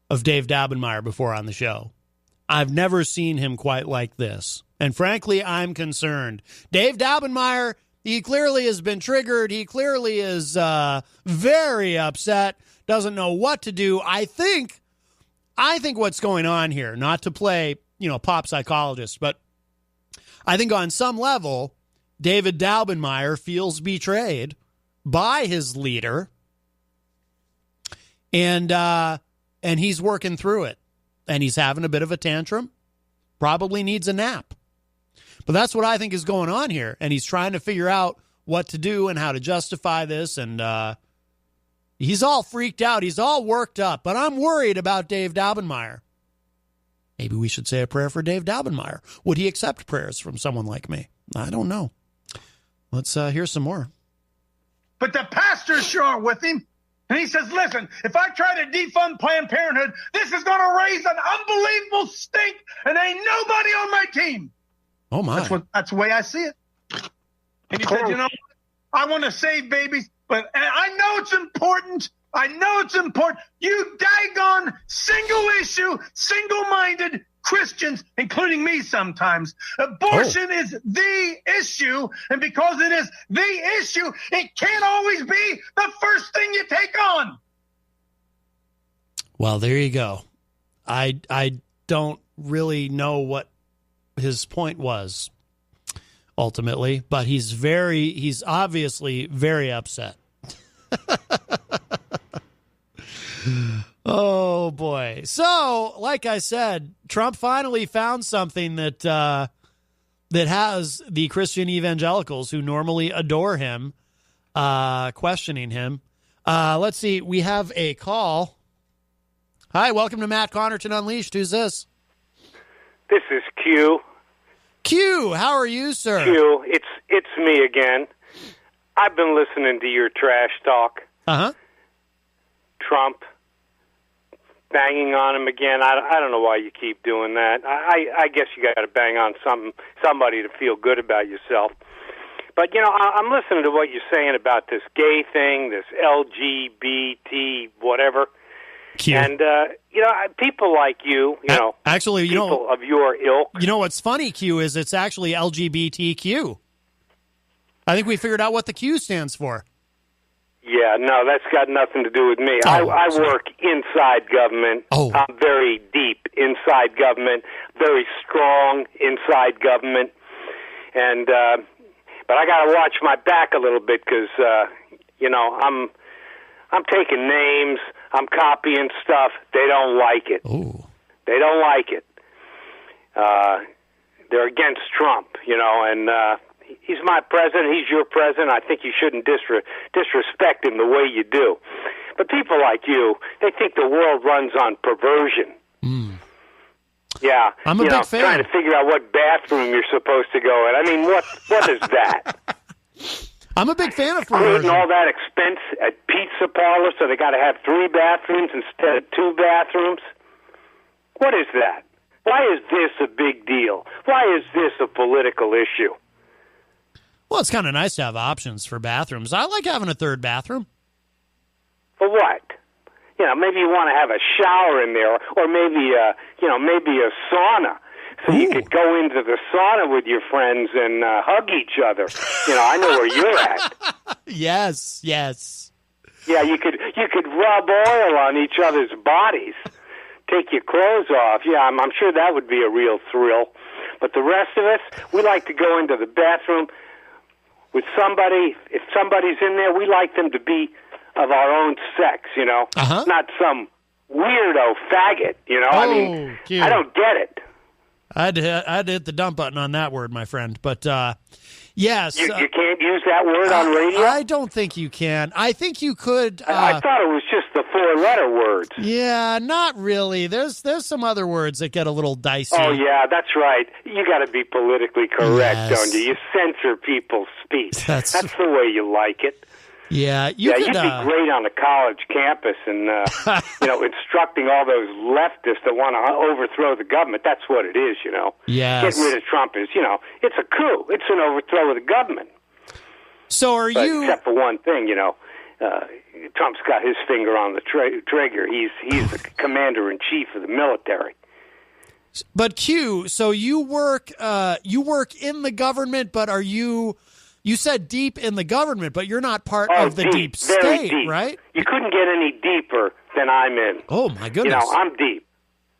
of Dave Daubenmire before on the show. I've never seen him quite like this. And frankly, I'm concerned. Dave Daubenmire, he clearly has been triggered. He clearly is very upset, doesn't know what to do. I think what's going on here, not to play, pop psychologist, but I think on some level, David Daubenmire feels betrayed by his leader, and he's working through it, and he's having a bit of a tantrum, probably needs a nap. But that's what I think is going on here, and he's trying to figure out what to do and how to justify this, and he's all freaked out. He's all worked up, but I'm worried about Dave Daubenmire. Maybe we should say a prayer for Dave Daubenmire. Would he accept prayers from someone like me? I don't know. Let's hear some more. But the pastors sure are with him. And he says, listen, if I try to defund Planned Parenthood, this is going to raise an unbelievable stink, and ain't nobody on my team. Oh, my. That's the way I see it. And he said, I want to save babies, but I know it's important. I know it's important. You daggone single-issue, single-minded Christians, including me sometimes. Abortion is the issue, and because it is the issue, it can't always be the first thing you take on. Well, there you go. I don't really know what his point was ultimately, but he's obviously very upset. Oh, boy. So, like I said, Trump finally found something that has the Christian evangelicals who normally adore him questioning him. Let's see. We have a call. Hi, welcome to Matt Connarton Unleashed. Who's this? This is Q. Q, how are you, sir? Q, it's me again. I've been listening to your trash talk. Uh-huh. Trump, banging on him again. I don't know why you keep doing that. I guess you got to bang on somebody to feel good about yourself. But, you know, I'm listening to what you're saying about this gay thing, this LGBT whatever. Q. And, you know, people like you know, actually, people of your ilk. You know what's funny, Q, is it's actually LGBTQ. I think we figured out what the Q stands for. Yeah, no, that's got nothing to do with me. I work inside government. I'm very deep inside government, very strong inside government. And, but I got to watch my back a little bit because, you know, I'm taking names, I'm copying stuff. They don't like it. Ooh. They don't like it. They're against Trump, you know, and he's my president, he's your president. I think you shouldn't disrespect him the way you do. But people like you, they think the world runs on perversion. Yeah, I'm a big fan. Trying to figure out what bathroom you're supposed to go in. I mean, what is that? I'm a big fan of perversion. Creating all that expense at pizza parlors, so they got to have 3 bathrooms instead of 2 bathrooms. What is that? Why is this a big deal? Why is this a political issue? Well, it's kind of nice to have options for bathrooms. I like having a 3rd bathroom. For what? You know, maybe you want to have a shower in there, or maybe maybe a sauna, so you could go into the sauna with your friends and hug each other. You know, I know where you're at. Yes. Yeah, you could rub oil on each other's bodies, take your clothes off. Yeah, I'm sure that would be a real thrill. But the rest of us, we like to go into the bathroom with somebody. If somebody's in there, we like them to be of our own sex, you know, not some weirdo faggot, you know. I mean, cute. I don't get it. I'd hit the dump button on that word, my friend. But yes, you can't use that word on radio. I don't think you can. I think you could. I thought it was just the 4-letter words. Yeah, not really. There's some other words that get a little dicey. Oh yeah, that's right. You got to be politically correct, don't you? You censor people's speech. That's the way you like it. Yeah, you'd be great on a college campus and, you know, instructing all those leftists that want to overthrow the government. That's what it is, you know. Yes. Getting rid of Trump is, you know, it's a coup. It's an overthrow of the government. So Except for one thing, you know, Trump's got his finger on the trigger. He's the commander-in-chief of the military. But Q, so you work in the government, but are you... You said deep in the government, but you're not part of the deep state, deep. Right? You couldn't get any deeper than I'm in. Oh my goodness! You know, I'm deep.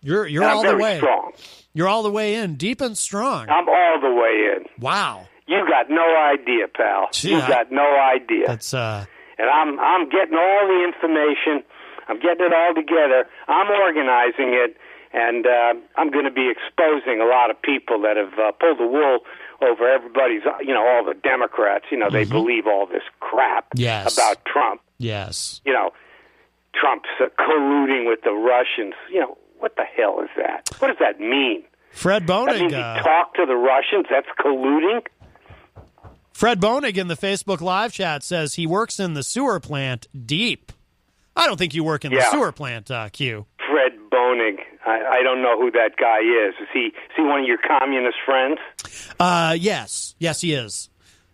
You're all the way strong. You're all the way in, deep and strong. I'm all the way in. Wow! You got no idea, pal. You got no idea. That's And I'm getting all the information. I'm getting it all together. I'm organizing it, and I'm going to be exposing a lot of people that have pulled the wool over everybody's, you know, all the Democrats, you know, they believe all this crap about Trump. Yes. You know, Trump's colluding with the Russians. You know, what the hell is that? What does that mean? Fred Bonig. That means he talked to the Russians? That's colluding? Fred Bonig in the Facebook live chat says he works in the sewer plant deep. I don't think you work in the sewer plant, Q. Fred Bonig. I don't know who that guy is. Is he one of your communist friends? Yes, he is.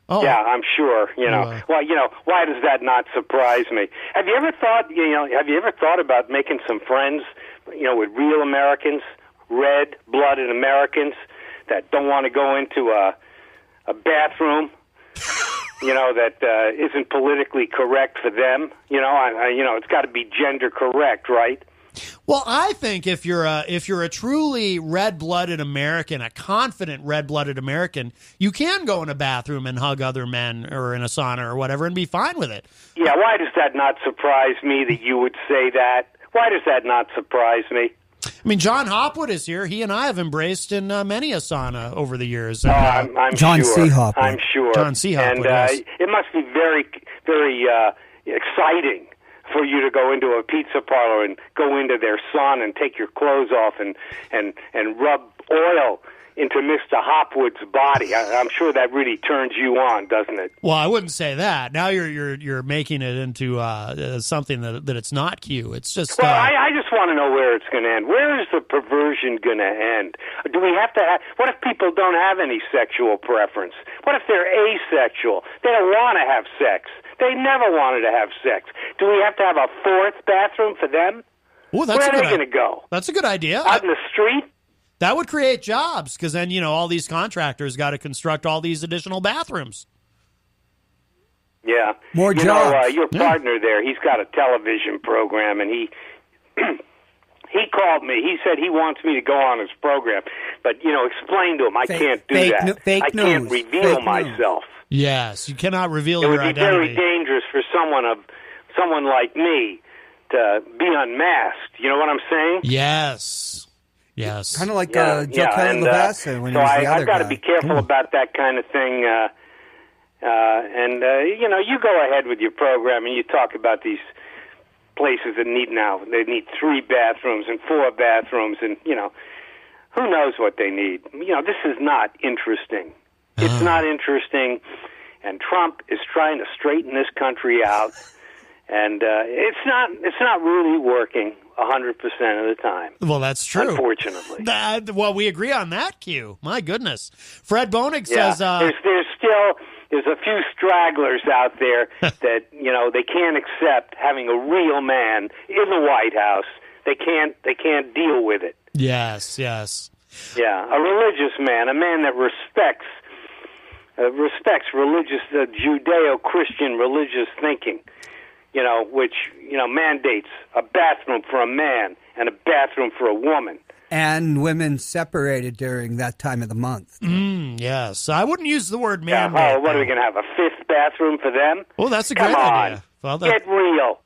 Oh. Yeah, I'm sure. You know, well, you know, why does that not surprise me? Have you ever thought about making some friends, you know, with real Americans, red-blooded Americans that don't want to go into a bathroom, you know, that isn't politically correct for them? You know, you know, it's got to be gender correct, right? Well, I think if you're a truly red-blooded American, a confident red-blooded American, you can go in a bathroom and hug other men or in a sauna or whatever and be fine with it. Yeah, why does that not surprise me that you would say that? Why does that not surprise me? I mean, John Hopwood is here. He and I have embraced in many a sauna over the years. I'm John sure. C. Hopwood. I'm sure. John C. Hopwood, And yes. it must be very, very exciting for you to go into a pizza parlor and go into their sauna and take your clothes off and rub oil into Mr. Hopwood's body. I'm sure that really turns you on, doesn't it? Well, I wouldn't say that. Now you're making it into something that it's not Q. It's just. Well, I just want to know where it's going to end. Where is the perversion going to end? Do we have to have? What if people don't have any sexual preference? What if they're asexual? They don't want to have sex. They never wanted to have sex. Do we have to have a fourth bathroom for them? Ooh, that's where a are good they going to go? That's a good idea. Out in the street? That would create jobs because then, all these contractors got to construct all these additional bathrooms. Yeah. More jobs. Your partner there, he's got a television program, and he he called me. He said he wants me to go on his program. But, explain to him, I can't do that. I can't reveal myself. Yes, you cannot reveal it your would be identity. very dangerous for someone like me to be unmasked. You know what I'm saying? Yes. Yes. Kind of like Joe Kelly Lavassa when he so was the other I've got guy. to be careful about that kind of thing. You go ahead with your program and you talk about these places that they need 3 bathrooms and 4 bathrooms and, who knows what they need. This is not interesting. It's not interesting, and Trump is trying to straighten this country out, and it's not really working 100% of the time. Well, that's true. Unfortunately. Well, we agree on that, Q. My goodness. Fred Bonig says... There's a few stragglers out there that, they can't accept having a real man in the White House. They can't deal with it. Yes. Yeah, a religious man, a man that respects religious, Judeo-Christian religious thinking, which, mandates a bathroom for a man and a bathroom for a woman. And women separated during that time of the month. Yes. I wouldn't use the word mandate. Yeah, what are we going to have, a 5th bathroom for them? Well, that's a Come great on. idea. Well, Get real.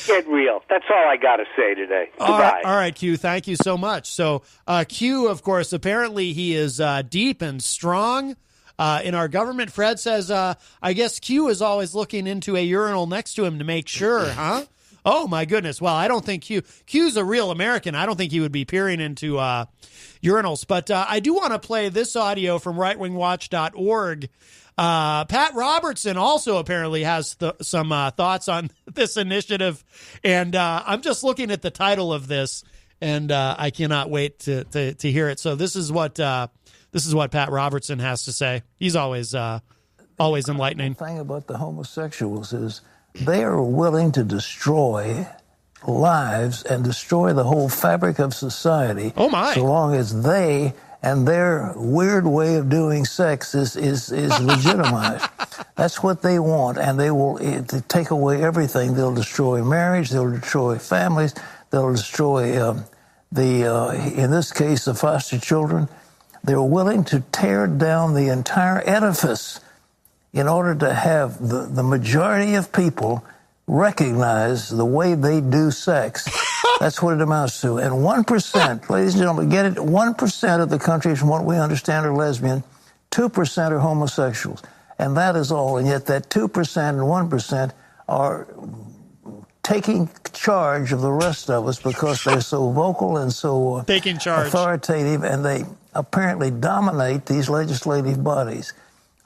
Get real. That's all I got to say today. Goodbye. All right, Q. Thank you so much. So, Q, of course, apparently he is deep and strong in our government. Fred says, I guess Q is always looking into a urinal next to him to make sure, huh? Oh, my goodness. Well, I don't think Q's a real American. I don't think he would be peering into urinals. But I do want to play this audio from rightwingwatch.org. Pat Robertson also apparently has some thoughts on this initiative. And I'm just looking at the title of this, and I cannot wait to hear it. So this is what Pat Robertson has to say. He's always enlightening. The thing about the homosexuals is they are willing to destroy lives and destroy the whole fabric of society. Oh my! So long as they and their weird way of doing sex is legitimized. That's what they want, and they will take away everything. They'll destroy marriage. They'll destroy families. They'll destroy in this case, the foster children. They're willing to tear down the entire edifice in order to have the majority of people recognize the way they do sex. That's what it amounts to. And 1%, ladies and gentlemen, get it, 1% of the country, from what we understand, are lesbian, 2% are homosexuals. And that is all. And yet that 2% and 1% are taking charge of the rest of us because they're so vocal and so taking charge, authoritative, and they apparently dominate these legislative bodies.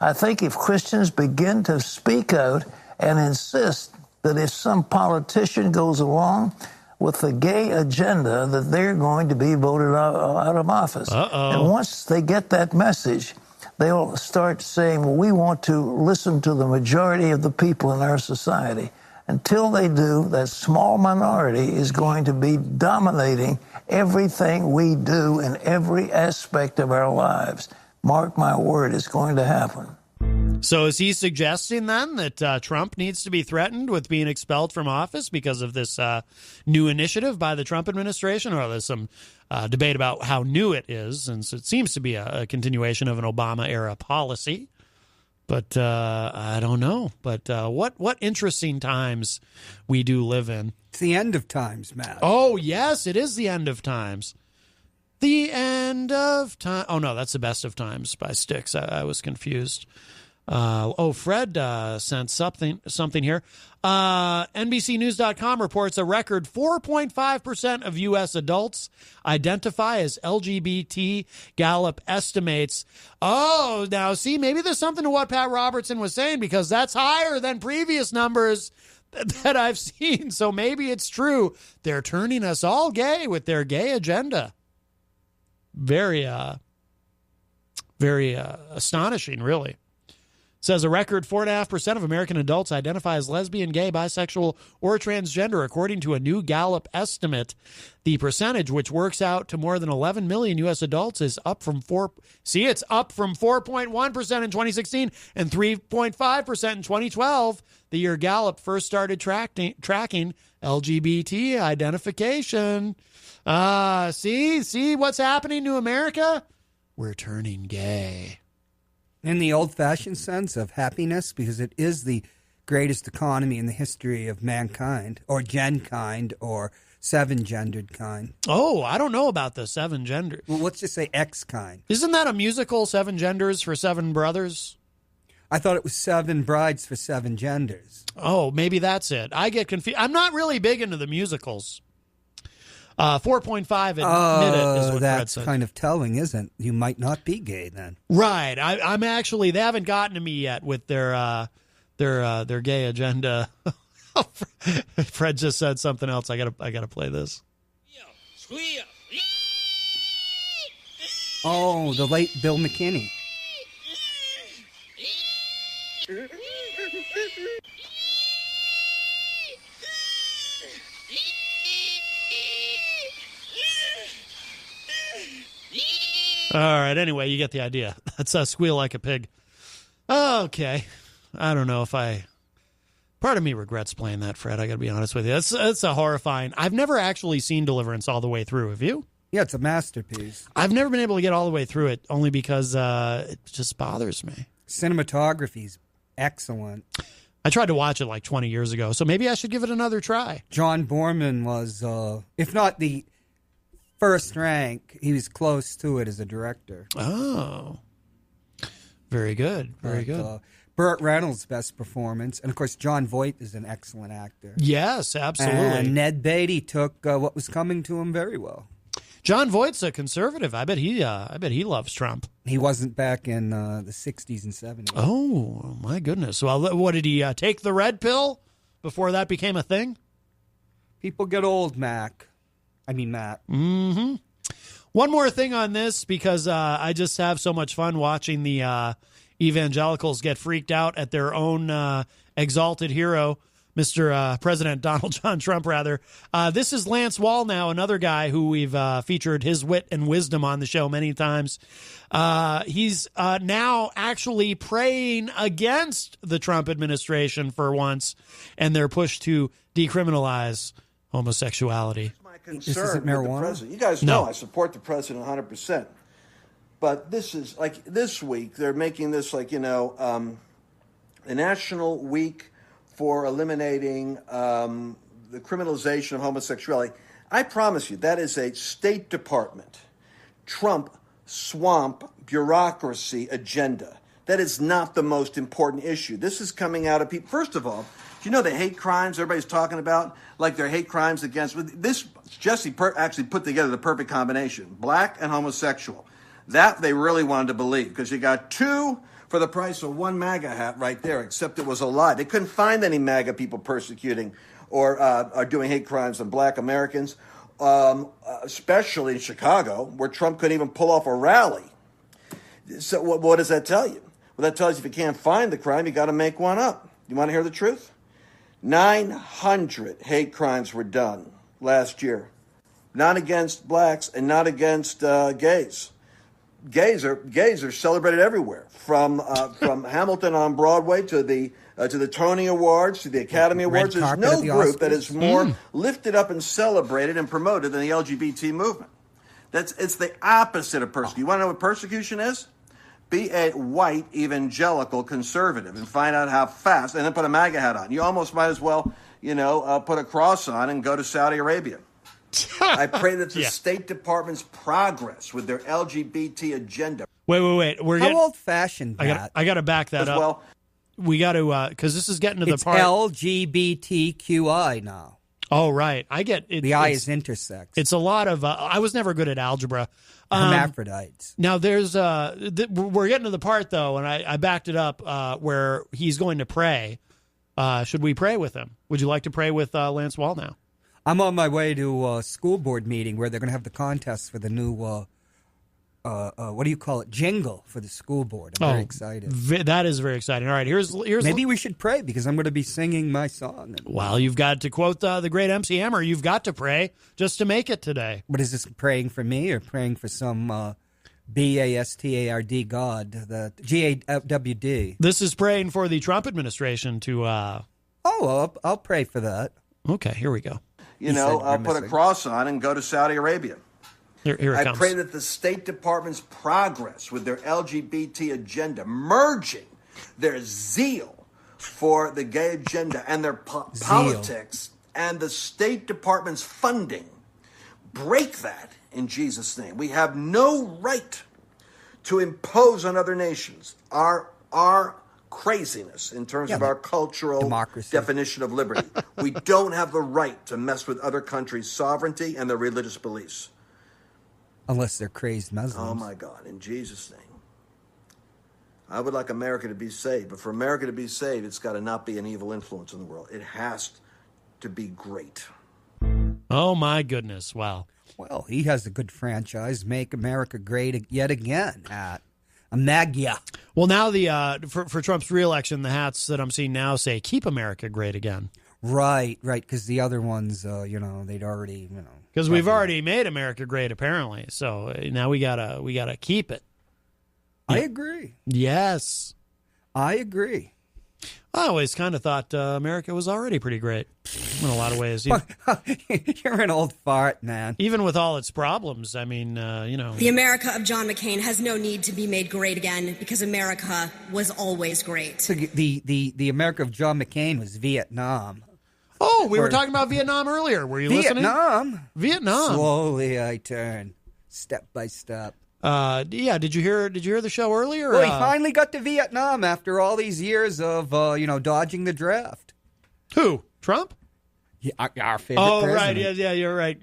I think if Christians begin to speak out and insist that if some politician goes along with the gay agenda, that they're going to be voted out of office. And once they get that message, they'll start saying, well, we want to listen to the majority of the people in our society. Until they do, that small minority is going to be dominating everything we do in every aspect of our lives. Mark my word, it's going to happen. So is he suggesting then that Trump needs to be threatened with being expelled from office because of this new initiative by the Trump administration? Or there's some debate about how new it is, and so it seems to be a continuation of an Obama-era policy. But I don't know. But what interesting times we do live in. It's the end of times, Matt. Oh, yes, it is the end of times. The end of time. Oh, no, that's the best of times by Styx. I was confused. Fred sent something here. NBCnews.com reports a record 4.5% of U.S. adults identify as LGBT. Gallup estimates. Oh, now see, maybe there's something to what Pat Robertson was saying, because that's higher than previous numbers that I've seen. So maybe it's true. They're turning us all gay with their gay agenda. Very astonishing, really. Says a record 4.5% of American adults identify as lesbian, gay, bisexual, or transgender, according to a new Gallup estimate. The percentage, which works out to more than 11 million U.S. adults, is up from it's up from 4.1% in 2016 and 3.5% in 2012, the year Gallup first started tracking LGBT identification. See what's happening to America? We're turning gay. In the old-fashioned sense of happiness, because it is the greatest economy in the history of mankind, or genkind, or seven-gendered kind. Oh, I don't know about the seven genders. Well, let's just say X-kind. Isn't that a musical, Seven Genders for Seven Brothers? I thought it was Seven Brides for Seven Genders. Oh, maybe that's it. I get confused. I'm not really big into the musicals. 4.5 admit it is what Fred said. That's kind of telling, isn't it? You might not be gay then. Right. I'm actually, they haven't gotten to me yet with their gay agenda. Fred just said something else. I gotta play this. Oh, the late Bill McKinney. All right, anyway, you get the idea. That's a squeal like a pig. Okay. I don't know if part of me regrets playing that, Fred. I got to be honest with you. It's a horrifying. I've never actually seen Deliverance all the way through. Have you? Yeah, it's a masterpiece. I've never been able to get all the way through it, only because it just bothers me. Cinematography's excellent. I tried to watch it like 20 years ago, so maybe I should give it another try. John Borman was, if not the first rank, he was close to it as a director. Oh. Very good. Very good. Burt Reynolds' best performance. And, of course, John Voight is an excellent actor. Yes, absolutely. And Ned Beatty took what was coming to him very well. John Voight's a conservative. I bet he loves Trump. He wasn't back in the 60s and 70s. Oh, my goodness. Well, what did he take the red pill before that became a thing? People get old, Matt. Mm-hmm. One more thing on this, because I just have so much fun watching the evangelicals get freaked out at their own exalted hero, Mr. President Donald John Trump, rather. This is Lance Wallnau, another guy who we've featured his wit and wisdom on the show many times. He's now actually praying against the Trump administration for once and their push to decriminalize homosexuality. Concern with the president. You guys know I support the president 100%. But this is like this week they're making this like a national week for eliminating the criminalization of homosexuality. I promise you that is a State Department, Trump swamp bureaucracy agenda. That is not the most important issue. This is coming out of people. First of all, do you know the hate crimes everybody's talking about? Like their hate crimes against this. Jesse actually put together the perfect combination: black and homosexual. That they really wanted to believe, because you got two for the price of one MAGA hat right there. Except it was a lie. They couldn't find any MAGA people persecuting or are doing hate crimes on black Americans, especially in Chicago, where Trump couldn't even pull off a rally. So what does that tell you? Well, that tells you if you can't find the crime, you got to make one up. You want to hear the truth? 900 hate crimes were done last year, not against blacks and not against gays. Gays are celebrated everywhere, from Hamilton on Broadway to the Tony Awards to the Academy Awards. There's no group that is more lifted up and celebrated and promoted than the LGBT movement. It's the opposite of persecution. You want to know what persecution is? Be a white evangelical conservative and find out how fast, and then put a MAGA hat on. You almost might as well, put a cross on and go to Saudi Arabia. I pray that the State Department's progress with their LGBT agenda. Wait. How old-fashioned that? I got to back that up. Well, we got to because this is getting to the it's part. LGBTQI now. Oh, right. I get it. The I is intersex. It's a lot of. I was never good at algebra. Hermaphrodites. Now there's we're getting to the part though, and I backed it up where he's going to pray. Should we pray with him? Would you like to pray with Lance Wall now? I'm on my way to a school board meeting where they're going to have the contest for the new, what do you call it, jingle for the school board. I'm very excited. That is very exciting. All right, here's maybe we should pray because I'm going to be singing my song. Well, you've got to quote the great MC Hammer. You've got to pray just to make it today. But is this praying for me or praying for some BASTARD God, the GAWD? This is praying for the Trump administration to. I'll pray for that. Okay, here we go. I'll put a cross on and go to Saudi Arabia. Here it I comes. pray that the State Department's progress with their LGBT agenda, merging their zeal for the gay agenda and their politics and the State Department's funding, break that in Jesus' name. We have no right to impose on other nations our craziness in terms of our cultural definition of liberty. We don't have the right to mess with other countries' sovereignty and their religious beliefs. Unless they're crazed Muslims. Oh, my God. In Jesus' name. I would like America to be saved, but for America to be saved, it's got to not be an evil influence in the world. It has to be great. Oh, my goodness. Wow. Well, he has a good franchise, Make America Great Yet Again at Amagia. Well, now for Trump's reelection, the hats that I'm seeing now say "Keep America Great Again." Right, because the other ones, they'd already, because we've already made America great, apparently. So now we gotta keep it. I agree. Yes, I agree. I always kind of thought America was already pretty great in a lot of ways. You're an old fart, man. Even with all its problems, I mean, The America of John McCain has no need to be made great again because America was always great. So the America of John McCain was Vietnam. Oh, we were talking about Vietnam earlier. Were you listening? Vietnam. Slowly I turn, step by step. Yeah. Did you hear the show earlier? Well, he finally got to Vietnam after all these years of dodging the draft. Who? Trump? Yeah, our favorite president. Right. Yeah, you're right.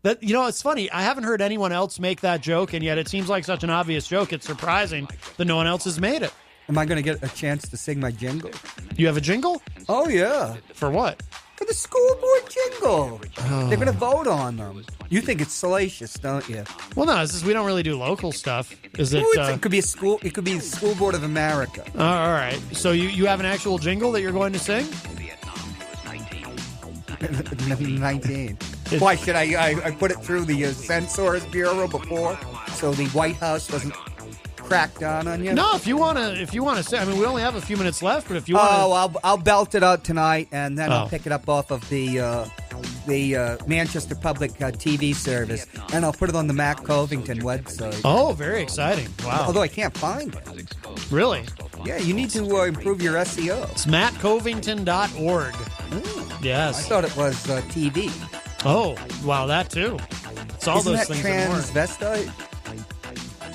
That it's funny. I haven't heard anyone else make that joke, and yet it seems like such an obvious joke. It's surprising that no one else has made it. Am I going to get a chance to sing my jingle? You have a jingle? Oh, yeah. For what? For the school board jingle. Oh. They're going to vote on them. You think it's salacious, don't you? Well, no, we don't really do local stuff. Is it? It could be It could be the School Board of America. All right. So you have an actual jingle that you're going to sing? 19. Why should I put it through the Censor's Bureau before, so the White House doesn't crack down on you? No, if you want to say, I mean, we only have a few minutes left, but if you want, I'll belt it out tonight, and then I'll pick it up off of the Manchester Public TV service, and I'll put it on the Matt Covington website. Oh, very exciting! Wow. Although I can't find it. Really? Yeah, you need to improve your SEO. It's mattcovington.org. Yes. I thought it was TV. Oh, wow, that too. It's all those things and more. Transvestite?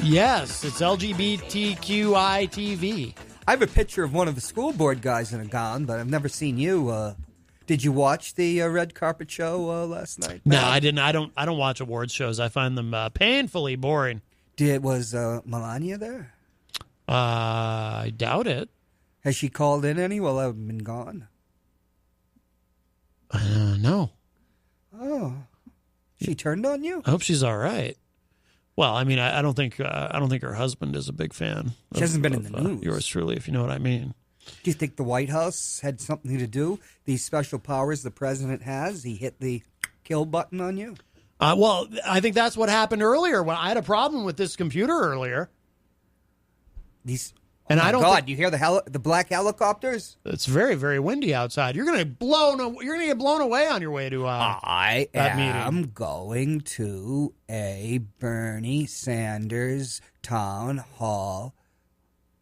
Yes, it's LGBTQI TV. I have a picture of one of the school board guys in a gown, but I've never seen you. Did you watch the red carpet show last night? No, I didn't. I don't watch awards shows. I find them painfully boring. Was Melania there? I doubt it. Has she called in any while I've been gone? No. Oh, she turned on you? I hope she's all right. Well, I mean, I don't think her husband is a big fan. She hasn't been in the news. Yours truly, if you know what I mean. Do you think the White House had something to do? These special powers the president has, he hit the kill button on you? Well, I think that's what happened earlier. When I had a problem with this computer earlier. God, you hear the black helicopters? It's very, very windy outside. You're gonna get blown away on your way to I that am meeting. going to a Bernie Sanders town hall.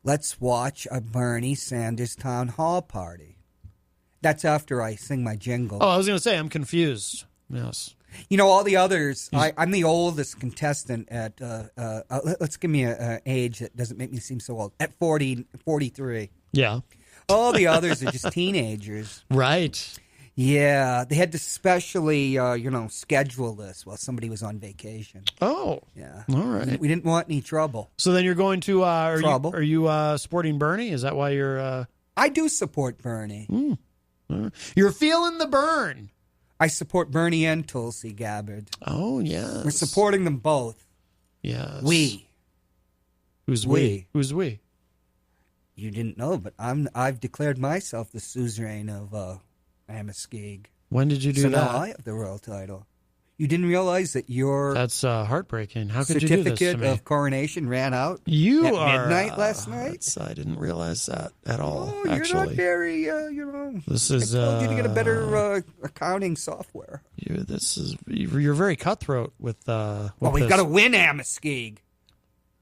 Let's watch a Bernie Sanders town hall party. That's after I sing my jingle. Oh, I was gonna say I'm confused. Yes. All the others, I'm the oldest contestant at, let's give me an age that doesn't make me seem so old, at 43. Yeah. All the others are just teenagers. Right. Yeah, they had to specially, schedule this while somebody was on vacation. Oh. Yeah. All right. We didn't want any trouble. So then you're going to, trouble. Are you supporting Bernie? Is that why you're... I do support Bernie. You're feeling the burn. I support Bernie and Tulsi Gabbard. Oh, yes. We're supporting them both. Yes. We. Who's we? Who's we? You didn't know, but I've declared myself the suzerain of Amaskig. When did you do so that? Now I have the royal title. You didn't realize that your That's heartbreaking. How could you do this to certificate me? of coronation ran out at midnight last night? I didn't realize that at all. Oh, actually, you're not very, This is. I told you to get a better accounting software. You're very cutthroat with. Well, we've got to win Amaskig.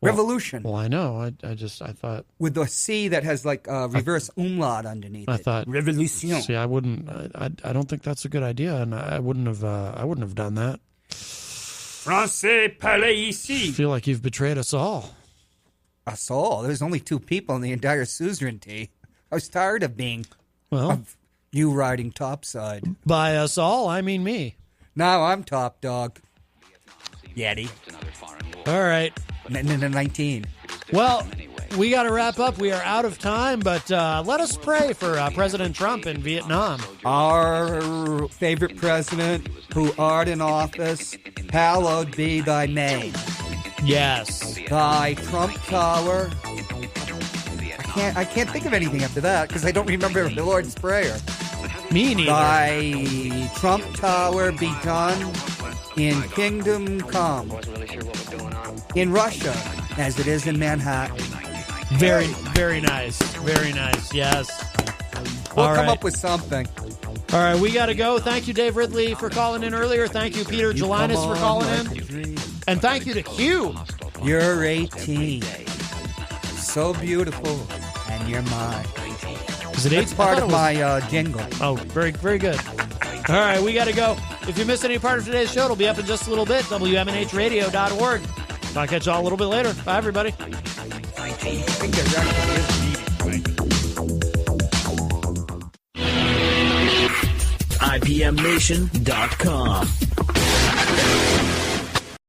Revolution. Well, I know. I thought with the C that has like a reverse umlaut underneath. I thought revolution. See, I wouldn't. I don't think that's a good idea, and I wouldn't have done that. Français parlez ici. I feel like you've betrayed us all. Us all? There's only two people in the entire suzerainty. I was tired of being of you riding topside. By us all, I mean me. Now I'm top dog. Yeti. All right. 19. Well, we got to wrap up. We are out of time, but let us pray for President Trump in Vietnam. Our favorite president who art in office, hallowed be thy name. Yes. Thy Trump Tower. I can't think of anything after that because I don't remember the Lord's Prayer. Me neither. Thy Trump Tower be done in kingdom come. In Russia, as it is in Manhattan. Very, very nice. Very nice. Yes. We'll come up with something. All right, we got to go. Thank you, Dave Ridley, for calling in earlier. Thank you, Peter Galinis, for calling in. And thank you to Hugh. You're 18. So beautiful, and you're mine. Is it 8? That's part of my jingle. Oh, very, very good. All right, we got to go. If you missed any part of today's show, it'll be up in just a little bit. WMNHradio.org. I'll catch y'all a little bit later. Bye, everybody. IPMNation.com.